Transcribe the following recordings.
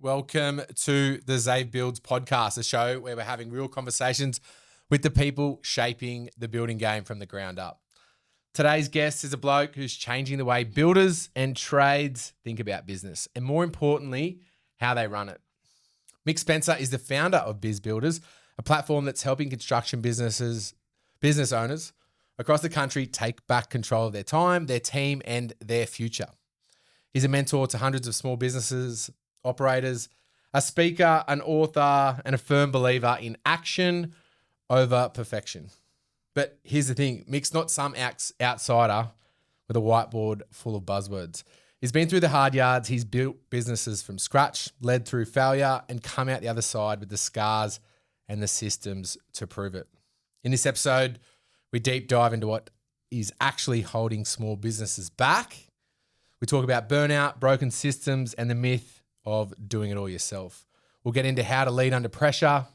Welcome to the Xavier Builds podcast, a show where we're having real conversations with the people shaping the building game from the ground up. Today's guest is a bloke who's changing the way builders and trades think about business, and more importantly, how they run it. Mick Spencer is the founder of Biz Builders, a platform that's helping construction business owners across the country take back control of their time, their team, and their future. He's a mentor to hundreds of small businesses, operators, a speaker, an author, and a firm believer in action over perfection. But here's the thing, Mick's not some outsider with a whiteboard full of buzzwords. He's been through the hard yards, he's built businesses from scratch, led through failure, and come out the other side with the scars and the systems to prove it. In this episode, we deep dive into what is actually holding small businesses back. We talk about burnout, broken systems, and the myth of doing it all yourself. We'll get into how to lead under pressure,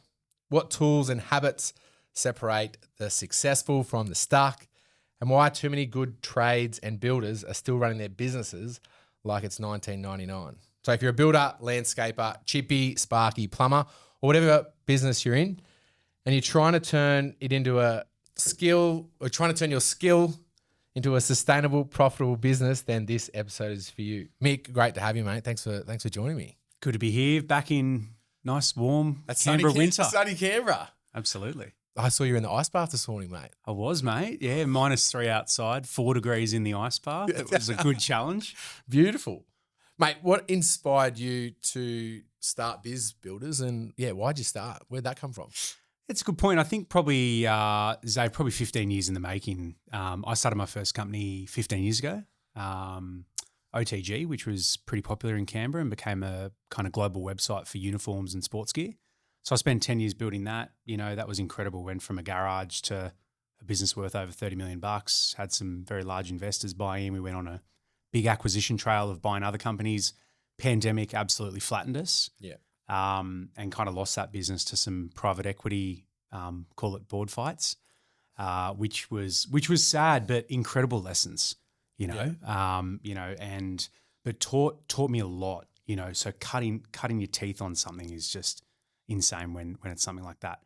what tools and habits separate the successful from the stuck, and why too many good trades and builders are still running their businesses like it's 1999. So if you're a builder, landscaper, chippy, sparky, plumber, or whatever business you're in, and you're trying to turn it into a skill, or trying to turn your skill into a sustainable, profitable business, then this episode is for you. Mick, great to have you, mate. Thanks for joining me. Good to be here, back in nice, warm Canberra winter. Sunny Canberra. Absolutely. I saw you in the ice bath this morning, mate. I was, mate. Yeah, -3 outside, 4 degrees in the ice bath. It was a good challenge. Beautiful. Mate, what inspired you to start Biz Builders, and why'd you start? Where'd that come from? It's a good point. I think probably, Zay, probably 15 years in the making. I started my first company 15 years ago, OTG, which was pretty popular in Canberra and became a kind of global website for uniforms and sports gear. So I spent 10 years building that. You know, that was incredible. Went from a garage to a business worth over 30 million bucks, had some very large investors buy in. We went on a big acquisition trail of buying other companies. Pandemic absolutely flattened us. Yeah. And kind of lost that business to some private equity, call it board fights, which was sad, but incredible lessons, but taught me a lot, so cutting your teeth on something is just insane when it's something like that.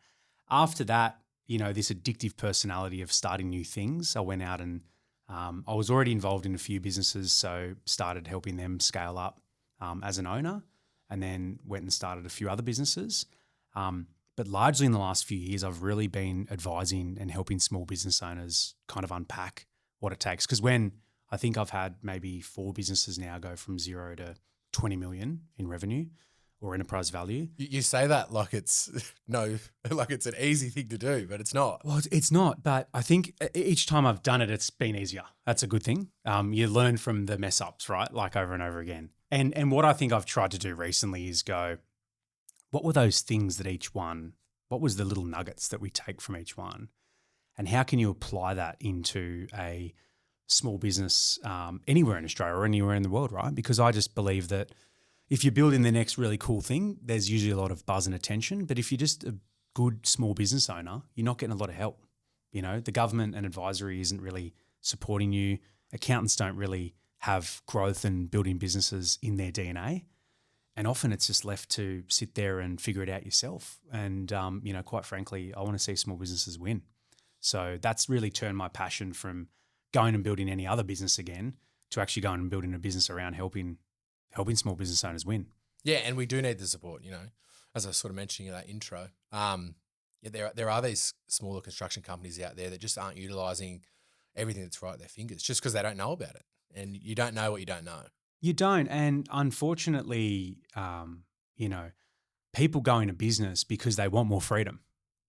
After that, this addictive personality of starting new things, I went out and I was already involved in a few businesses, so started helping them scale up as an owner. And then went and started a few other businesses. But largely in the last few years, I've really been advising and helping small business owners kind of unpack what it takes. Because when I think I've had maybe 4 businesses now go from 0 to 20 million in revenue or enterprise value. You say that like it's an easy thing to do, but it's not. Well, it's not. But I think each time I've done it, it's been easier. That's a good thing. You learn from the mess ups, right? Like over and over again. And what I think I've tried to do recently is go, what were those things that what was the little nuggets that we take from each one? And how can you apply that into a small business anywhere in Australia or anywhere in the world, right? Because I just believe that if you're building the next really cool thing, there's usually a lot of buzz and attention. But if you're just a good small business owner, you're not getting a lot of help. The government and advisory isn't really supporting you. Accountants don't really have growth and building businesses in their DNA. And often it's just left to sit there and figure it out yourself. And, quite frankly, I want to see small businesses win. So that's really turned my passion from going and building any other business again to actually going and building a business around helping small business owners win. Yeah, and we do need the support, as I sort of mentioned in that intro. There are these smaller construction companies out there that just aren't utilising everything that's right at their fingers just because they don't know about it. And you don't know what you don't know. You don't. And unfortunately, people go into business because they want more freedom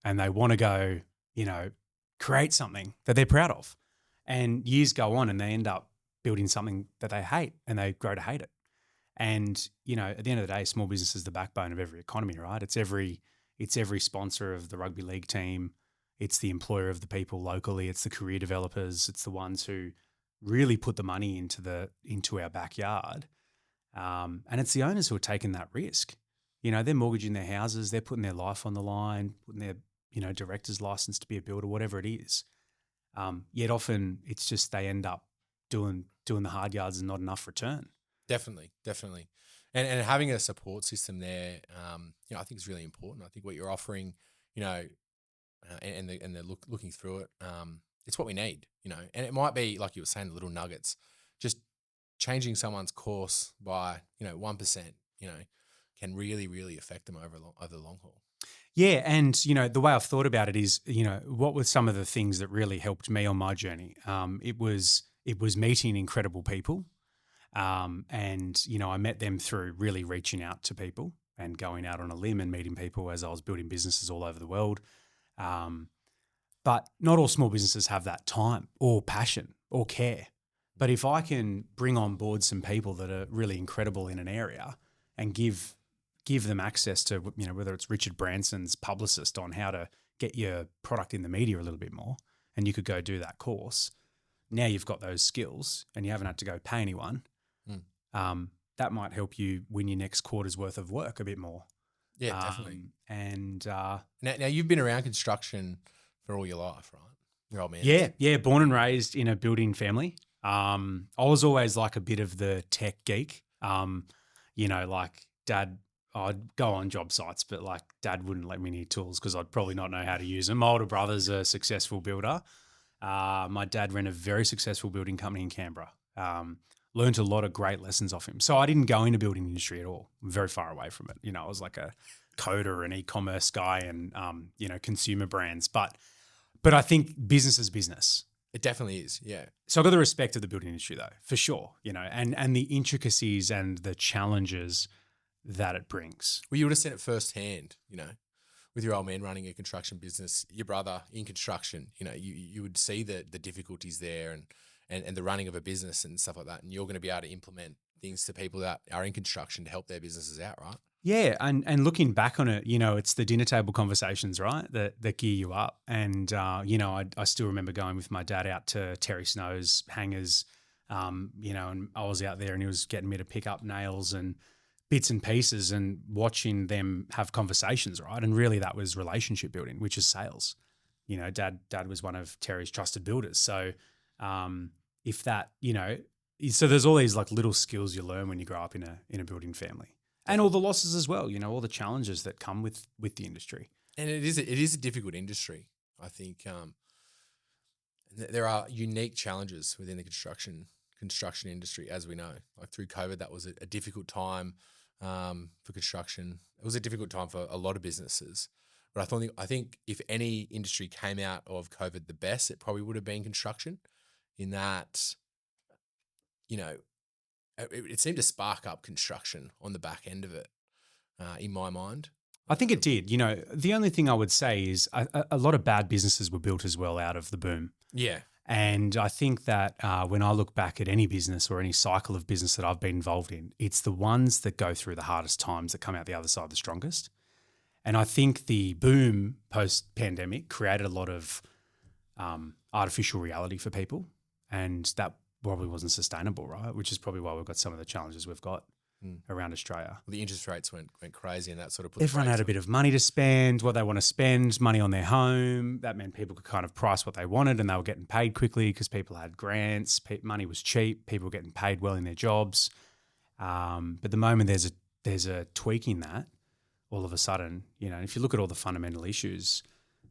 and they want to go, create something that they're proud of. And years go on and they end up building something that they hate and they grow to hate it. And, at the end of the day, small business is the backbone of every economy, right? It's every sponsor of the rugby league team. It's the employer of the people locally. It's the career developers. It's the ones who really put the money into our backyard. And it's the owners who are taking that risk. They're mortgaging their houses, they're putting their life on the line, putting their, director's license to be a builder, whatever it is. Yet often it's just they end up doing the hard yards and not enough return. Definitely. And having a support system there, I think is really important. I think what you're offering, and they're looking through it, it's what we need, and it might be, like you were saying, the little nuggets, just changing someone's course by, 1%, can really, really affect them over the long haul. Yeah, and the way I've thought about it is, what were some of the things that really helped me on my journey? It was meeting incredible people, and I met them through really reaching out to people and going out on a limb and meeting people as I was building businesses all over the world. But not all small businesses have that time or passion or care. But if I can bring on board some people that are really incredible in an area and give them access to, whether it's Richard Branson's publicist on how to get your product in the media a little bit more, and you could go do that course. Now you've got those skills and you haven't had to go pay anyone. That might help you win your next quarter's worth of work a bit more. Yeah, definitely. And now you've been around construction for all your life, right? Your old man. Yeah. Born and raised in a building family. I was always like a bit of the tech geek. Like Dad, I'd go on job sites, but like Dad wouldn't let me near tools because I'd probably not know how to use them. My older brother's a successful builder. My dad ran a very successful building company in Canberra. Learned a lot of great lessons off him. So I didn't go into building industry at all. I'm very far away from it. I was like a coder and e-commerce guy and, consumer brands. But I think business is business. It definitely is, yeah. So I've got the respect of the building industry though, for sure, and the intricacies and the challenges that it brings. Well, you would have seen it firsthand, with your old man running a construction business, your brother in construction, you would see the difficulties there and the running of a business and stuff like that. And you're going to be able to implement things to people that are in construction to help their businesses out, right? Yeah, and looking back on it, it's the dinner table conversations, right, that gear you up. And, I still remember going with my dad out to Terry Snow's hangars, and I was out there and he was getting me to pick up nails and bits and pieces and watching them have conversations, right? And really that was relationship building, which is sales. Dad was one of Terry's trusted builders. So if that, so there's all these like little skills you learn when you grow up in a building family. And all the losses as well, all the challenges that come with the industry. And it is a difficult industry. I think there are unique challenges within the construction industry, as we know. Like through COVID, that was a difficult time for construction. It was a difficult time for a lot of businesses. But I think if any industry came out of COVID the best, it probably would have been construction, in that, it seemed to spark up construction on the back end of it, in my mind. I think it did. The only thing I would say is a lot of bad businesses were built as well out of the boom. Yeah. And I think that when I look back at any business or any cycle of business that I've been involved in, it's the ones that go through the hardest times that come out the other side the strongest. And I think the boom post-pandemic created a lot of artificial reality for people, and that probably wasn't sustainable, right? Which is probably why we've got some of the challenges we've got around Australia. Well, the interest rates went crazy, and that sort of put everyone had a bit of money to spend, what they want to spend, money on their home. That meant people could kind of price what they wanted, and they were getting paid quickly because people had grants. Money was cheap. People were getting paid well in their jobs. But the moment there's a tweak in that, all of a sudden, if you look at all the fundamental issues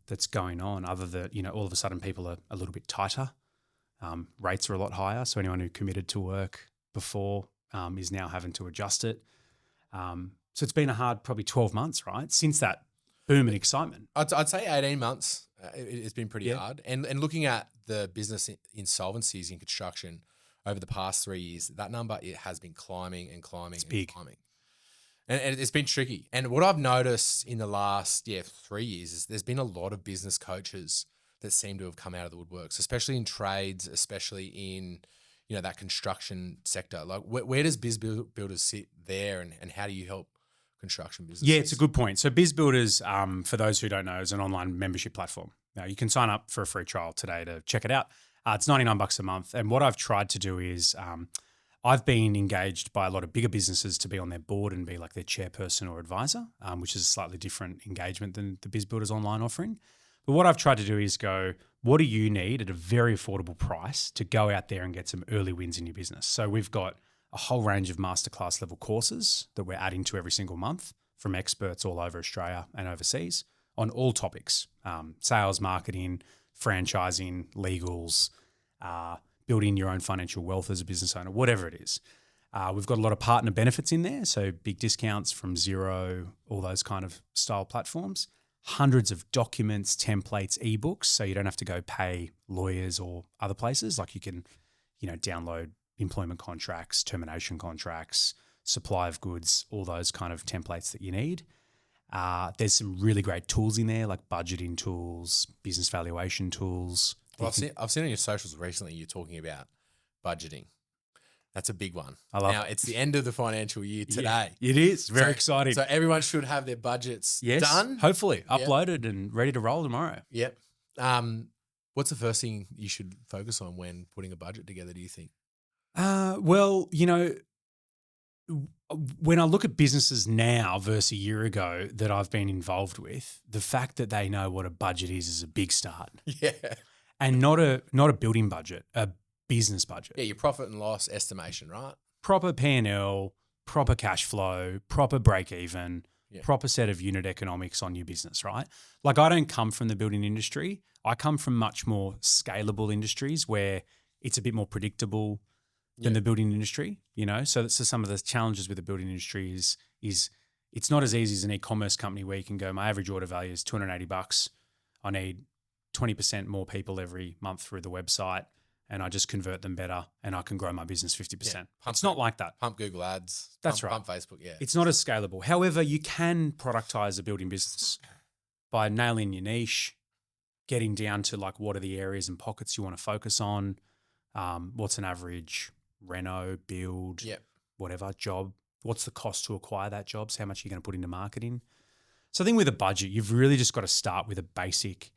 that's going on, other than, all of a sudden people are a little bit tighter. Rates are a lot higher. So anyone who committed to work before is now having to adjust it. So it's been a hard probably 12 months, right, since that boom and excitement. I'd say 18 months. It's been pretty hard. And looking at the business insolvencies in construction over the past 3 years, that number, it has been climbing and climbing. It's big. Climbing. And it's been tricky. And what I've noticed in the last 3 years is there's been a lot of business coaches that seem to have come out of the woodworks, especially in trades, especially in that construction sector. Like where does Biz Builders sit there, and how do you help construction businesses? Yeah, it's a good point. So Biz Builders, for those who don't know, is an online membership platform. Now you can sign up for a free trial today to check it out. It's $99 a month. And what I've tried to do is I've been engaged by a lot of bigger businesses to be on their board and be like their chairperson or advisor, which is a slightly different engagement than the Biz Builders online offering. But what I've tried to do is go, what do you need at a very affordable price to go out there and get some early wins in your business? So we've got a whole range of masterclass level courses that we're adding to every single month from experts all over Australia and overseas on all topics, sales, marketing, franchising, legals, building your own financial wealth as a business owner, whatever it is. We've got a lot of partner benefits in there, so big discounts from Xero, all those kind of style platforms. Hundreds of documents, templates, ebooks, so you don't have to go pay lawyers or other places. Like you can, download employment contracts, termination contracts, supply of goods, all those kind of templates that you need. There's some really great tools in there, like budgeting tools, business valuation tools. Well, I've seen on your socials recently you're talking about budgeting. That's a big one. I love now, it. It's the end of the financial year today. Yeah, it is. Very exciting. So everyone should have their budgets done. Hopefully. Uploaded and ready to roll tomorrow. Yep. What's the first thing you should focus on when putting a budget together, do you think? Well, when I look at businesses now versus a year ago that I've been involved with, the fact that they know what a budget is a big start. Yeah. And not a building budget, a business budget. Yeah, your profit and loss estimation, right? Proper P&L, proper cash flow, proper break even, proper set of unit economics on your business, right? Like I don't come from the building industry. I come from much more scalable industries where it's a bit more predictable than the building industry, So some of the challenges with the building industry is it's not as easy as an e-commerce company where you can go, my average order value is $280. I need 20% more people every month through the website and I just convert them better and I can grow my business 50%. Yeah. It's not like that. Pump Google ads. That's right. Pump Facebook, yeah. It's not as scalable. However, you can productize a building business by nailing your niche, getting down to like what are the areas and pockets you want to focus on, what's an average reno, build, whatever job, what's the cost to acquire that job, so how much are you going to put into marketing. So I think with a budget, you've really just got to start with a basic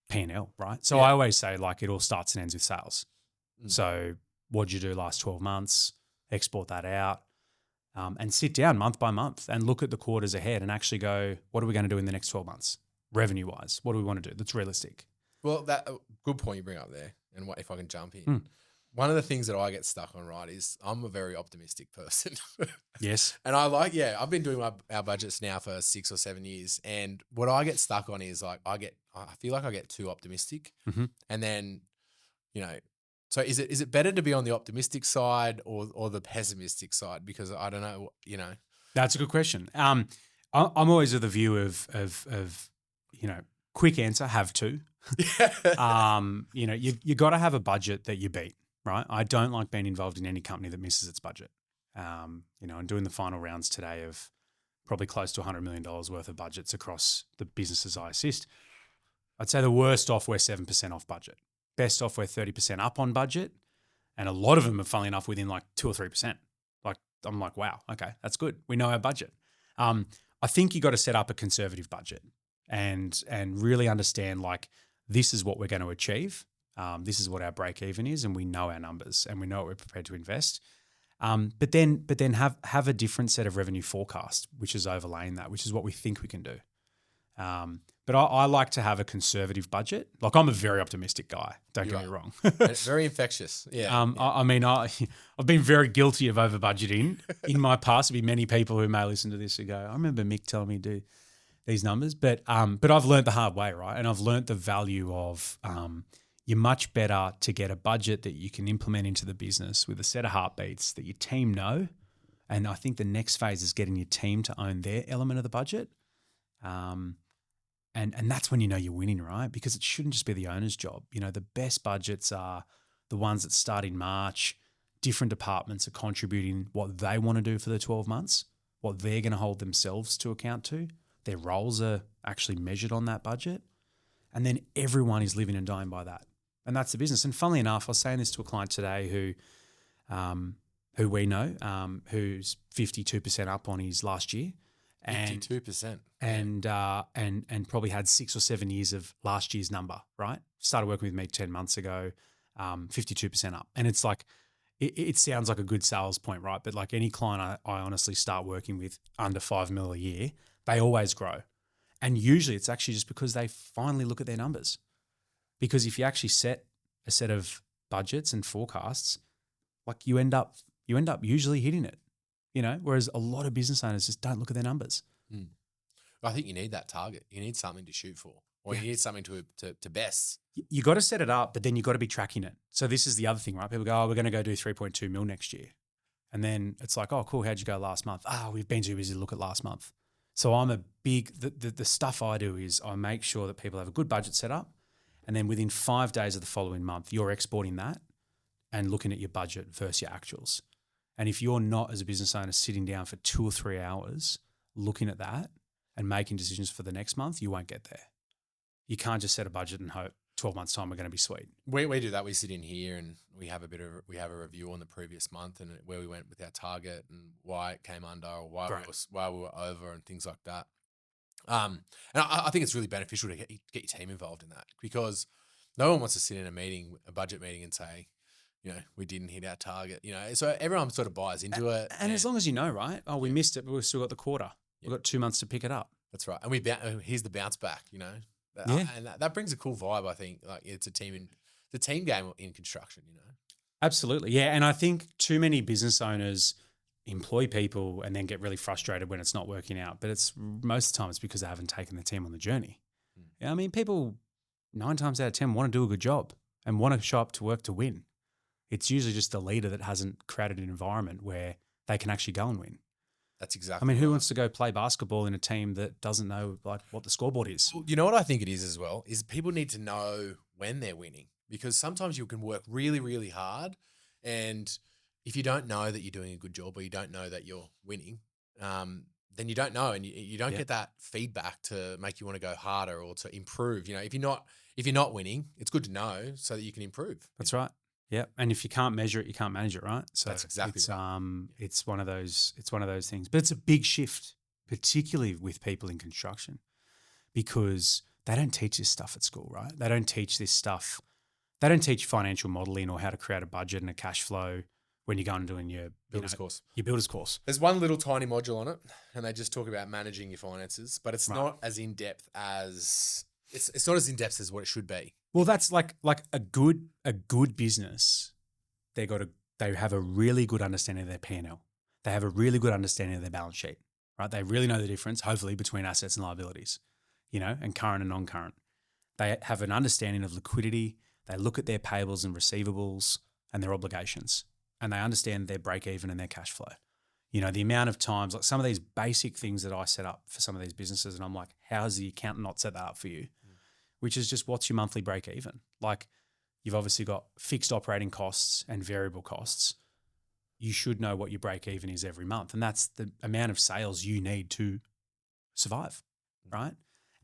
P&L, right? So I always say like it all starts and ends with sales. So what did you do last 12 months? Export that out and sit down month by month and look at the quarters ahead and actually go, what are we going to do in the next 12 months? Revenue-wise, what do we want to do that's realistic? Well, that good point you bring up there, and what if I can jump in. One of the things that I get stuck on, right, is I'm a very optimistic person. Yes. And I've been doing our budgets now for 6 or 7 years. And what I get stuck on is like, I feel like I get too optimistic. Mm-hmm. And then, so is it better to be on the optimistic side or the pessimistic side? Because I don't know, That's a good question. I'm always of the view of quick answer, have to. You got to have a budget that you beat. Right, I don't like being involved in any company that misses its budget. I'm doing the final rounds today of probably close to $100 million worth of budgets across the businesses I assist. I'd say the worst off, we're 7% off budget. Best off, we're 30% up on budget. And a lot of them are, funnily enough, within like 2 or 3%. Like, I'm like, wow, okay, that's good. We know our budget. I think you got to set up a conservative budget and really understand like this is what we're going to achieve. This is what our break even is, and we know our numbers, and we know what we're prepared to invest. But then have a different set of revenue forecast, which is overlaying that, which is what we think we can do. But I like to have a conservative budget. Like I'm a very optimistic guy. Don't get me wrong. It's very infectious. Yeah. I've been very guilty of over budgeting in my past. There'll be many people who may listen to this who go, I remember Mick telling me to do these numbers, but I've learned the hard way, right? And I've learned the value of you're much better to get a budget that you can implement into the business with a set of heartbeats that your team know. And I think the next phase is getting your team to own their element of the budget. And that's when you know you're winning, right? Because it shouldn't just be the owner's job. The best budgets are the ones that start in March. Different departments are contributing what they want to do for the 12 months, what they're going to hold themselves to account to. Their roles are actually measured on that budget. And then everyone is living and dying by that. And that's the business. And funnily enough, I was saying this to a client today who we know, who's 52% up on his last year. 52%. And probably had 6 or 7 years of last year's number, right? Started working with me 10 months ago, 52% up. And it's like, it sounds like a good sales point, right? But like any client I honestly start working with under 5 mil a year, they always grow. And usually it's actually just because they finally look at their numbers. Because if you actually set a set of budgets and forecasts, like you end up you end up usually hitting it, whereas a lot of business owners just don't look at their numbers. I think you need that target. You need something to shoot for, or you need something to best. You got to set it up, but then you got to be tracking it. So this is the other thing, right? People go, we're going to go do 3.2 mil next year. And then it's like, oh, cool. How'd you go last month? We've been too busy to look at last month. So I'm the stuff I do is I make sure that people have a good budget set up. And then within 5 days of the following month, you're exporting that and looking at your budget versus your actuals. And if you're not, as a business owner, sitting down for 2 or 3 hours looking at that and making decisions for the next month, you won't get there. You can't just set a budget and hope 12 months' time we're going to be sweet. We do that. We sit in here and we have a review on the previous month and where we went with our target and why it came under or why we were over and things like that. And I think it's really beneficial to get your team involved in that, because no one wants to sit in a budget meeting and say, we didn't hit our target, so everyone sort of buys into it. And as long as you know, right? Oh, we missed it, but we've still got the quarter. We've got 2 months to pick it up. That's right. And here's the bounce back, and that brings a cool vibe. I think like it's a team game in construction, Absolutely. Yeah. And I think too many business owners employ people and then get really frustrated when it's not working out. But it's most of the time it's because they haven't taken the team on the journey. I mean, people 9 times out of 10 want to do a good job and want to show up to work to win. It's usually just the leader that hasn't created an environment where they can actually go and win. That's exactly. I mean, who wants to go play basketball in a team that doesn't know like what the scoreboard is? Well, you know what I think it is as well is people need to know when they're winning, because sometimes you can work really, really hard, and if you don't know that you're doing a good job or you don't know that you're winning, then you don't know, and you don't get that feedback to make you want to go harder or to improve. If you're not winning, it's good to know so that you can improve. That's right. Yeah, and if you can't measure it, you can't manage it, right? So that's exactly right. It's one of those things. But it's a big shift, particularly with people in construction, because they don't teach this stuff at school, right? They don't teach this stuff. They don't teach financial modeling or how to create a budget and a cash flow when you're going and doing your builder's course. Your builder's course. There's one little tiny module on it, and they just talk about managing your finances, but it's not as in depth as it's not as in depth as what it should be. Well, that's like a good business. They have a really good understanding of their P&L. They have a really good understanding of their balance sheet, right? They really know the difference, hopefully, between assets and liabilities, and current and non-current. They have an understanding of liquidity. They look at their payables and receivables and their obligations, and they understand their break even and their cash flow. The amount of times, like some of these basic things that I set up for some of these businesses, and I'm like, how has the accountant not set that up for you? Which is just what's your monthly break even? Like you've obviously got fixed operating costs and variable costs. You should know what your break even is every month. And that's the amount of sales you need to survive, right?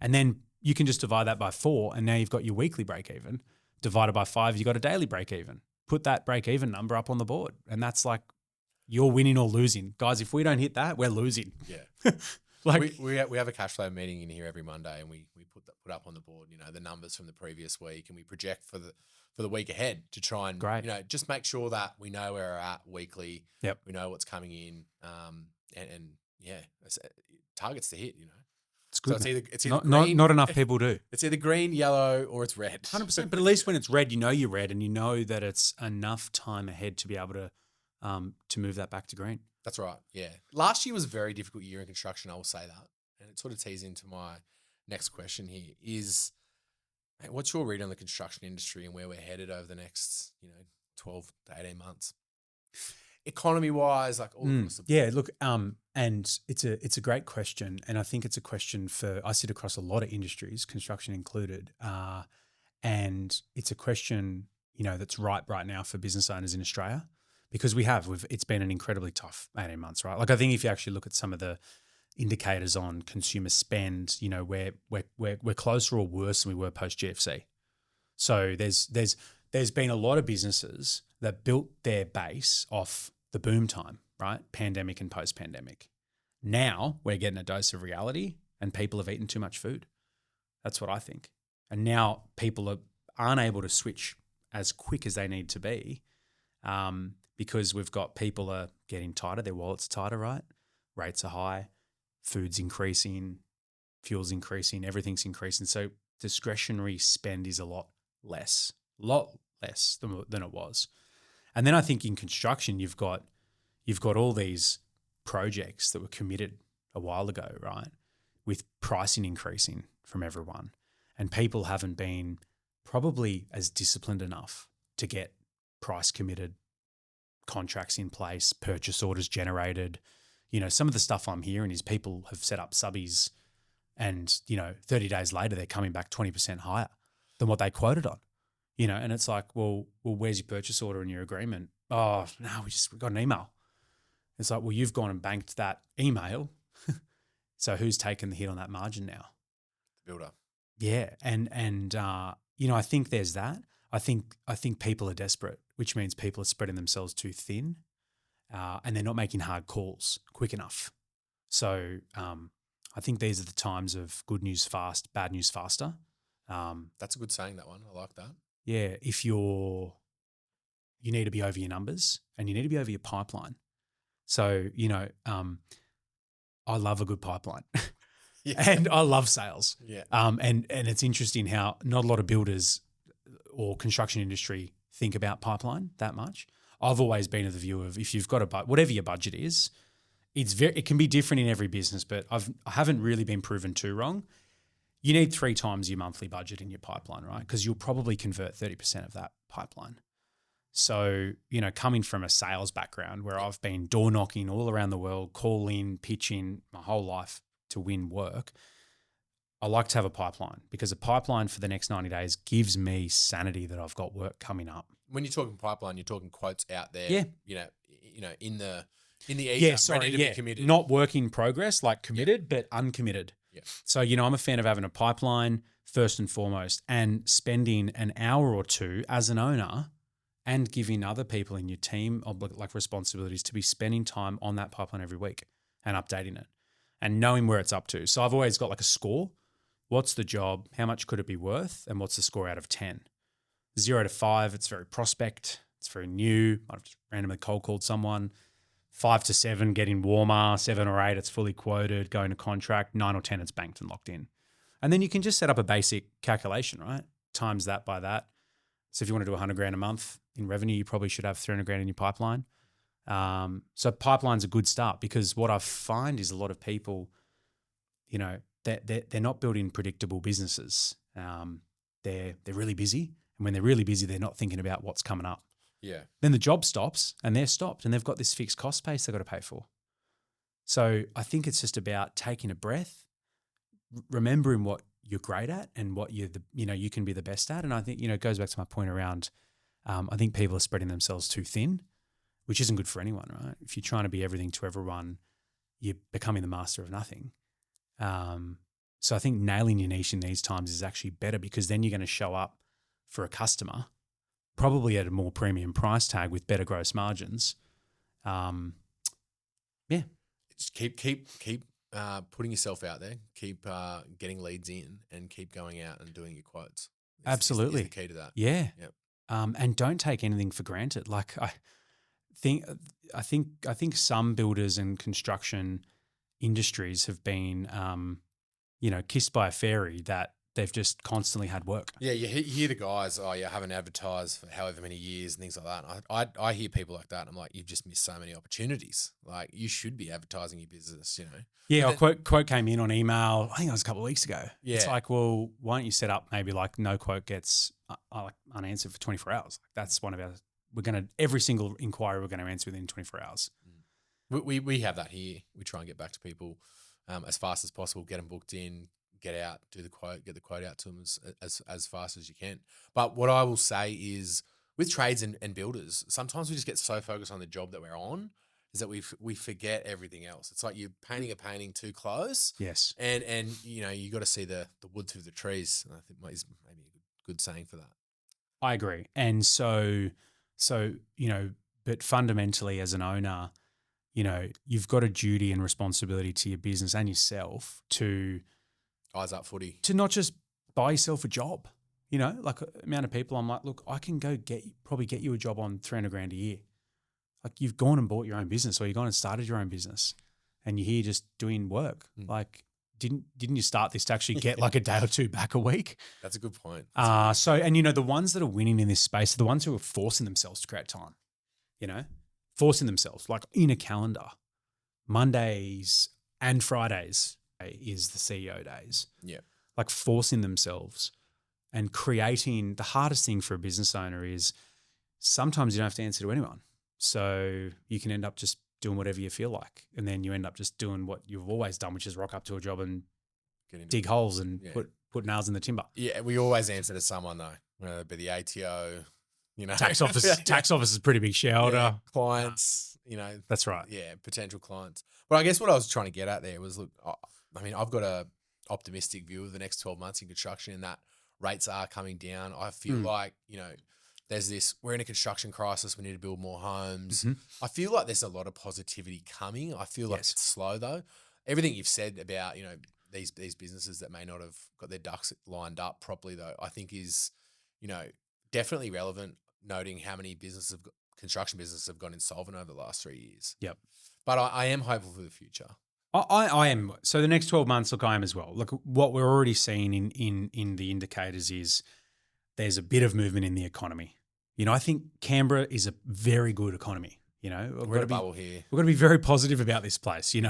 And then you can just divide that by 4 and now you've got your weekly break even. Divided by 5, you've got a daily break even. Put that break even number up on the board. And that's like you're winning or losing. Guys, if we don't hit that, we're losing. Yeah. Like we have a cash flow meeting in here every Monday, and we put up on the board, the numbers from the previous week, and we project for the week ahead to try and just make sure that we know where we're at weekly. Yep. We know what's coming in, and targets to hit. It's good. So it's either green, not enough people do. It's either green, yellow, or it's red. 100%. But at least when it's red, you're red, and you know that it's enough time ahead to be able to move that back to green. That's right. Yeah. Last year was a very difficult year in construction. I will say that. And it sort of tees into my next question here is, what's your read on the construction industry and where we're headed over the next, 12 to 18 months? Economy wise, like all across the board. Yeah, look, and it's a great question. And I think it's a question I sit across a lot of industries, construction included. And it's a question, that's right now for business owners in Australia. Because it's been an incredibly tough 18 months, right? Like I think if you actually look at some of the indicators on consumer spend, we're closer or worse than we were post GFC. So there's been a lot of businesses that built their base off the boom time, right? Pandemic and post pandemic. Now we're getting a dose of reality, and people have eaten too much food. That's what I think. And now people aren't able to switch as quick as they need to be. Because we've got people are getting tighter, their wallets are tighter, right? Rates are high, food's increasing, fuel's increasing, everything's increasing. So discretionary spend is a lot less than it was. And then I think in construction, you've got you've got all these projects that were committed a while ago, right, with pricing increasing from everyone, and people haven't been probably as disciplined enough to get price committed contracts in place, purchase orders generated. Some of the stuff I'm hearing is people have set up subbies and, 30 days later they're coming back 20% higher than what they quoted on, and it's like, well, where's your purchase order and your agreement? Oh, no, we got an email. It's like, well, you've gone and banked that email. So who's taken the hit on that margin now? The builder. Yeah. And I think there's that. I think people are desperate, which means people are spreading themselves too thin, and they're not making hard calls quick enough. So I think these are the times of good news fast, bad news faster. That's a good saying, that one. I like that. Yeah. If you need to be over your numbers and you need to be over your pipeline. So, I love a good pipeline. Yeah. And I love sales. Yeah. And it's interesting how not a lot of builders or construction industry think about pipeline that much. I've always been of the view of, if you've got whatever your budget is, it can be different in every business, but I haven't really been proven too wrong. You need 3 times your monthly budget in your pipeline, right? Because you'll probably convert 30% of that pipeline. So, coming from a sales background where I've been door knocking all around the world, calling, pitching my whole life to win work, I like to have a pipeline, because a pipeline for the next 90 days gives me sanity that I've got work coming up. When you're talking pipeline, you're talking quotes out there. Yeah. In the ether, ready to be committed. Not work in progress, like committed, but uncommitted. Yeah. So, I'm a fan of having a pipeline first and foremost, and spending an hour or two as an owner and giving other people in your team like responsibilities to be spending time on that pipeline every week and updating it and knowing where it's up to. So I've always got like a score. What's the job? How much could it be worth? And what's the score out of 10? 0 to 5, it's very prospect. It's very new. I've just randomly cold called someone. 5 to 7, getting warmer. 7 or 8, it's fully quoted, going to contract. 9 or 10, it's banked and locked in. And then you can just set up a basic calculation, right? Times that by that. So if you want to do 100 grand a month in revenue, you probably should have 300 grand in your pipeline. So pipeline's a good start, because what I find is a lot of people, they're not building predictable businesses. They're really busy. And when they're really busy, they're not thinking about what's coming up. Yeah. Then the job stops and they're stopped, and they've got this fixed cost base they've got to pay for. So I think it's just about taking a breath, remembering what you're great at and what you can be the best at. And I think, it goes back to my point around, I think people are spreading themselves too thin, which isn't good for anyone, right? If you're trying to be everything to everyone, you're becoming the master of nothing. So I think nailing your niche in these times is actually better, because then you're going to show up for a customer probably at a more premium price tag with better gross margins. Just keep putting yourself out there, keep getting leads in, and keep going out and doing your quotes. Absolutely. Is the key to that. Yeah. Yep. And don't take anything for granted. Like I think some builders and construction industries have been, kissed by a fairy, that they've just constantly had work. Yeah, you hear the guys, I haven't advertised for however many years and things like that. And I hear people like that, and I'm like, you've just missed so many opportunities. Like, you should be advertising your business, Yeah, a quote came in on email, I think it was a couple of weeks ago. Yeah. It's like, well, why don't you set up maybe like no quote gets unanswered for 24 hours. Like, that's one of our, every single inquiry we're going to answer within 24 hours. We have that here. We try and get back to people as fast as possible, get them booked in, get out, do the quote, get the quote out to them as fast as you can. But what I will say is, with trades and builders, sometimes we just get so focused on the job that we're on, is that we forget everything else. It's like you're painting a painting too close. Yes. And you got to see the wood through the trees. And I think is maybe a good saying for that. I agree. And so but fundamentally as an owner, you've got a duty and responsibility to your business and yourself to eyes up footy, to not just buy yourself a job. Like the amount of people I'm like, look, I can go probably get you a job on 300 grand a year. Like, you've gone and bought your own business, or you've gone and started your own business, and you're here just doing work. Like, didn't you start this to actually get like a day or two back a week? That's a good point. The ones that are winning in this space are the ones who are forcing themselves to create time. forcing themselves, like in a calendar, Mondays and Fridays is the CEO days. Yeah. Like forcing themselves and creating. The hardest thing for a business owner is sometimes you don't have to answer to anyone. So you can end up just doing whatever you feel like. And then you end up just doing what you've always done, which is rock up to a job and dig holes and put nails in the timber. Yeah, we always answer to someone though, whether it be the ATO, Tax office. Tax office is a pretty big shareholder. Clients, That's right. Yeah, potential clients. But I guess what I was trying to get at there was, look, I mean, I've got a optimistic view of the next 12 months in construction, and that rates are coming down. I feel like, there's this, we're in a construction crisis. We need to build more homes. Mm-hmm. I feel like there's a lot of positivity coming. I feel like it's slow though. Everything you've said about, these businesses that may not have got their ducks lined up properly though, I think is, definitely relevant, noting how many construction businesses have gone insolvent over the last 3 years. Yep. But I am hopeful for the future. I am. So the next 12 months, look, I am as well. Look, what we're already seeing in the indicators is there's a bit of movement in the economy. I think Canberra is a very good economy. We're in a bubble here. We've got to be very positive about this place. I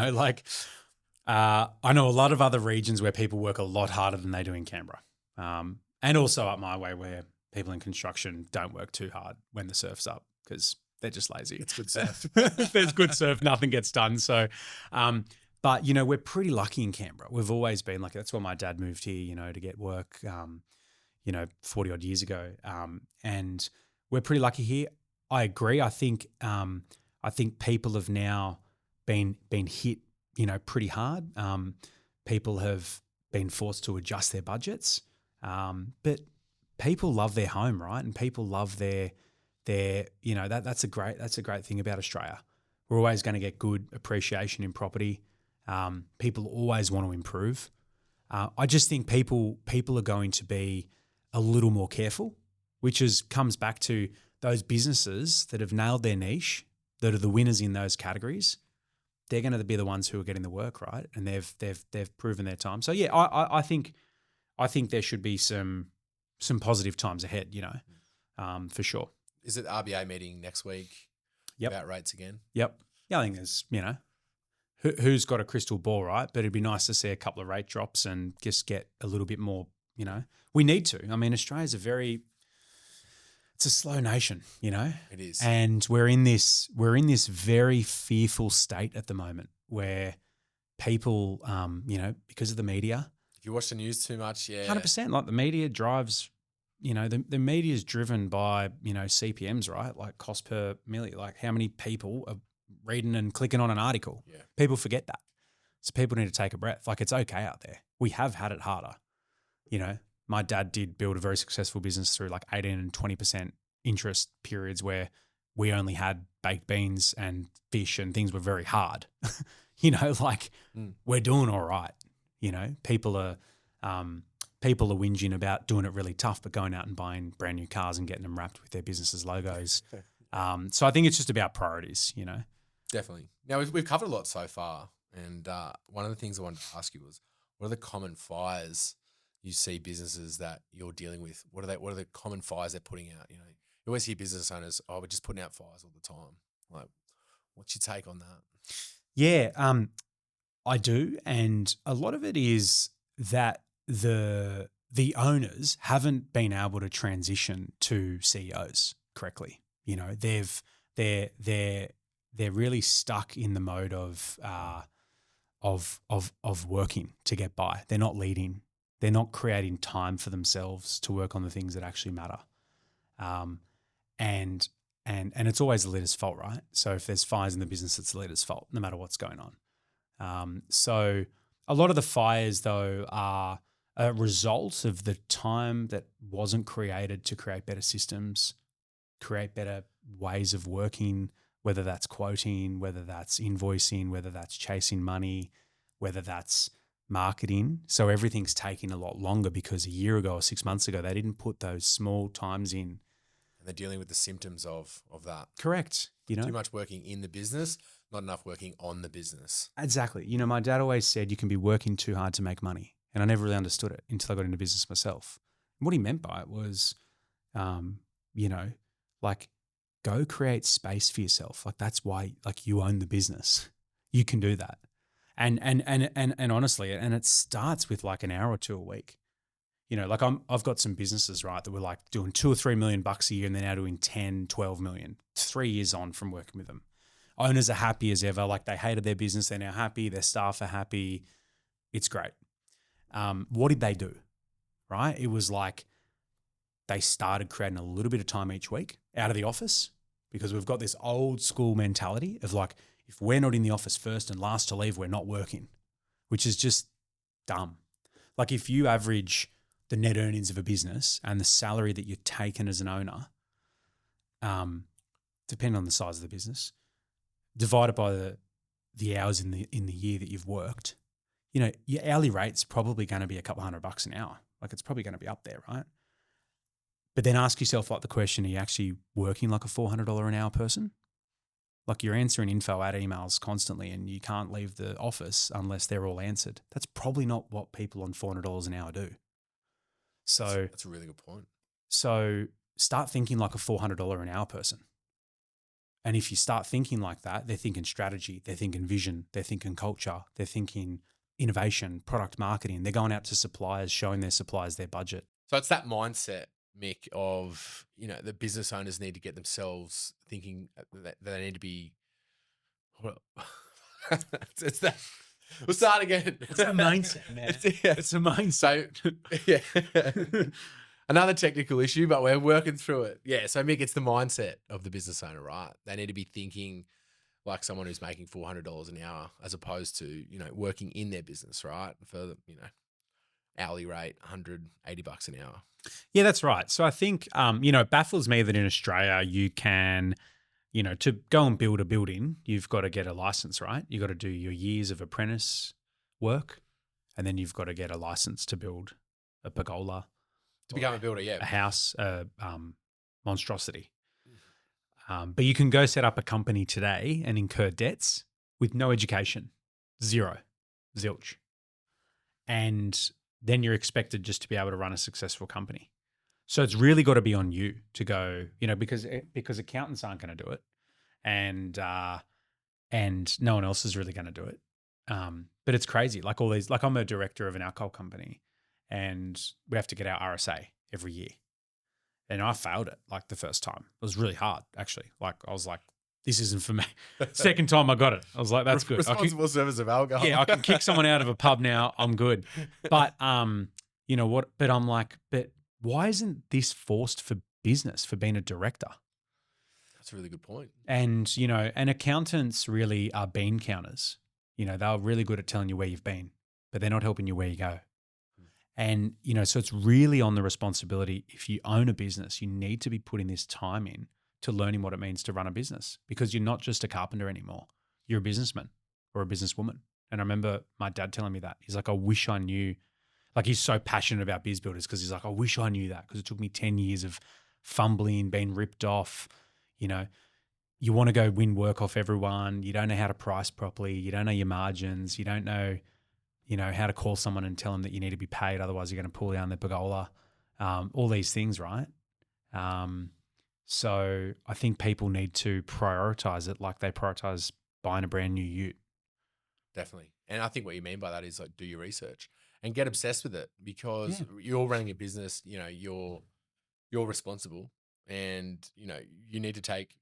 know a lot of other regions where people work a lot harder than they do in Canberra. And also up my way where people in construction don't work too hard when the surf's up because they're just lazy. It's good surf. If there's good surf, nothing gets done. So, but, we're pretty lucky in Canberra. We've always been lucky. That's why my dad moved here, to get work, 40 odd years ago. And we're pretty lucky here. I agree. I think people have now been hit, pretty hard. People have been forced to adjust their budgets. But people love their home, right? And people love their that's a great thing about Australia. We're always going to get good appreciation in property. People always want to improve. I just think people are going to be a little more careful, which comes back to those businesses that have nailed their niche, that are the winners in those categories. They're going to be the ones who are getting the work, right? And they've proven their time. So yeah, I think there should be some positive times ahead, for sure. Is it the RBA meeting next week? Yep. About rates again? Yep. Yeah, I think there's, who's got a crystal ball, right? But it'd be nice to see a couple of rate drops and just get a little bit more, we need to. I mean, Australia's it's a slow nation, It is. And we're in this very fearful state at the moment where people, because of the media. If you watch the news too much, 100%. Like the media drives, the media is driven by, CPMs, right? Like cost per million, like how many people are reading and clicking on an article. Yeah. People forget that. So people need to take a breath. Like it's okay out there. We have had it harder. My dad did build a very successful business through like 18 and 20% interest periods where we only had baked beans and fish and things were very hard. We're doing all right. People are whinging about doing it really tough, but going out and buying brand new cars and getting them wrapped with their business's logos. So I think it's just about priorities, Definitely. Now we've covered a lot so far, and one of the things I wanted to ask you was, what are the common fires you see businesses that you're dealing with? What are the common fires they're putting out? You always hear business owners, we're just putting out fires all the time. Like, what's your take on that? Yeah, I do, and a lot of it is that the owners haven't been able to transition to CEOs correctly. They're really stuck in the mode of working to get by. They're not leading. They're not creating time for themselves to work on the things that actually matter. And it's always the leader's fault, right? So if there's fires in the business, it's the leader's fault, no matter what's going on. So a lot of the fires, though, are a result of the time that wasn't created to create better systems, create better ways of working, whether that's quoting, whether that's invoicing, whether that's chasing money, whether that's marketing. So everything's taking a lot longer because a year ago or 6 months ago, they didn't put those small times in. And they're dealing with the symptoms of that. Correct. Too much working in the business, not enough working on the business. Exactly. My dad always said you can be working too hard to make money. And I never really understood it until I got into business myself. And what he meant by it was, like go create space for yourself. Like that's why like you own the business. You can do that. And honestly, and it starts with like an hour or two a week. You know, like I've got some businesses, right, that were like doing 2 or 3 million bucks a year and they're now doing 10, 12 million, 3 years on from working with them. Owners are happy as ever. Like they hated their business. They're now happy. Their staff are happy. It's great. What did they do? Right? It was like they started creating a little bit of time each week out of the office because we've got this old school mentality of like, if we're not in the office first and last to leave, we're not working, which is just dumb. Like if you average the net earnings of a business and the salary that you're taking as an owner, depending on the size of the business, divided by the hours in the year that you've worked, you know, your hourly rate's probably going to be a couple $100 an hour. Like it's probably going to be up there, right? But then ask yourself like the question, are you actually working like a $400 an hour person? Like you're answering info at emails constantly and you can't leave the office unless they're all answered. That's probably not what people on $400 an hour do. So that's a really good point. So start thinking like a $400 an hour person. And if you start thinking like that, they're thinking strategy, they're thinking vision, they're thinking culture, they're thinking innovation, product marketing. They're going out to suppliers, showing their suppliers their budget. So it's that mindset, Mick, of, you know, the business owners need to get themselves thinking that they need to be, well, it's that. We'll start again. It's a mindset, man. It's a mindset. So, yeah. Another technical issue, but we're working through it. Yeah. So, Mick, it's the mindset of the business owner, right? They need to be thinking like someone who's making $400 an hour as opposed to, you know, working in their business, right? For, you know, hourly rate, $180 an hour. Yeah, that's right. So I think, you know, it baffles me that in Australia you can, you know, to go and build a building, you've got to get a license, right? You've got to do your years of apprentice work, and then you've got to get a license to build a pergola. To become a builder, yeah. A house, monstrosity. But you can go set up a company today and incur debts with no education, zero, zilch. And then you're expected just to be able to run a successful company. So it's really got to be on you to go, you know, because accountants aren't going to do it, and no one else is really going to do it. But it's crazy. Like all these, like I'm a director of an alcohol company, and we have to get our RSA every year. And I failed it like the first time. It was really hard, actually. Like I was like, this isn't for me. Second time I got it. I was like, that's good. Responsible service of alcohol. Yeah, I can kick someone out of a pub now. I'm good. But you know what? But I'm like, but why isn't this forced for business, for being a director? That's a really good point. And, you know, and accountants really are bean counters. You know, they're really good at telling you where you've been, but they're not helping you where you go. And, you know, so it's really on the responsibility. If you own a business, you need to be putting this time in to learning what it means to run a business, because you're not just a carpenter anymore. You're a businessman or a businesswoman. And I remember my dad telling me that. He's like, I wish I knew. Like he's so passionate about Biz Builders because he's like, I wish I knew that, because it took me 10 years of fumbling, being ripped off. You know, you want to go win work off everyone. You don't know how to price properly. You don't know your margins. You don't know, you know, how to call someone and tell them that you need to be paid. Otherwise you're going to pull down their pergola. All these things, right? So I think people need to prioritize it like they prioritize buying a brand new ute. Definitely. And I think what you mean by that is like, do your research and get obsessed with it, because you're running a business, you know, you're responsible, and, you know, you need to take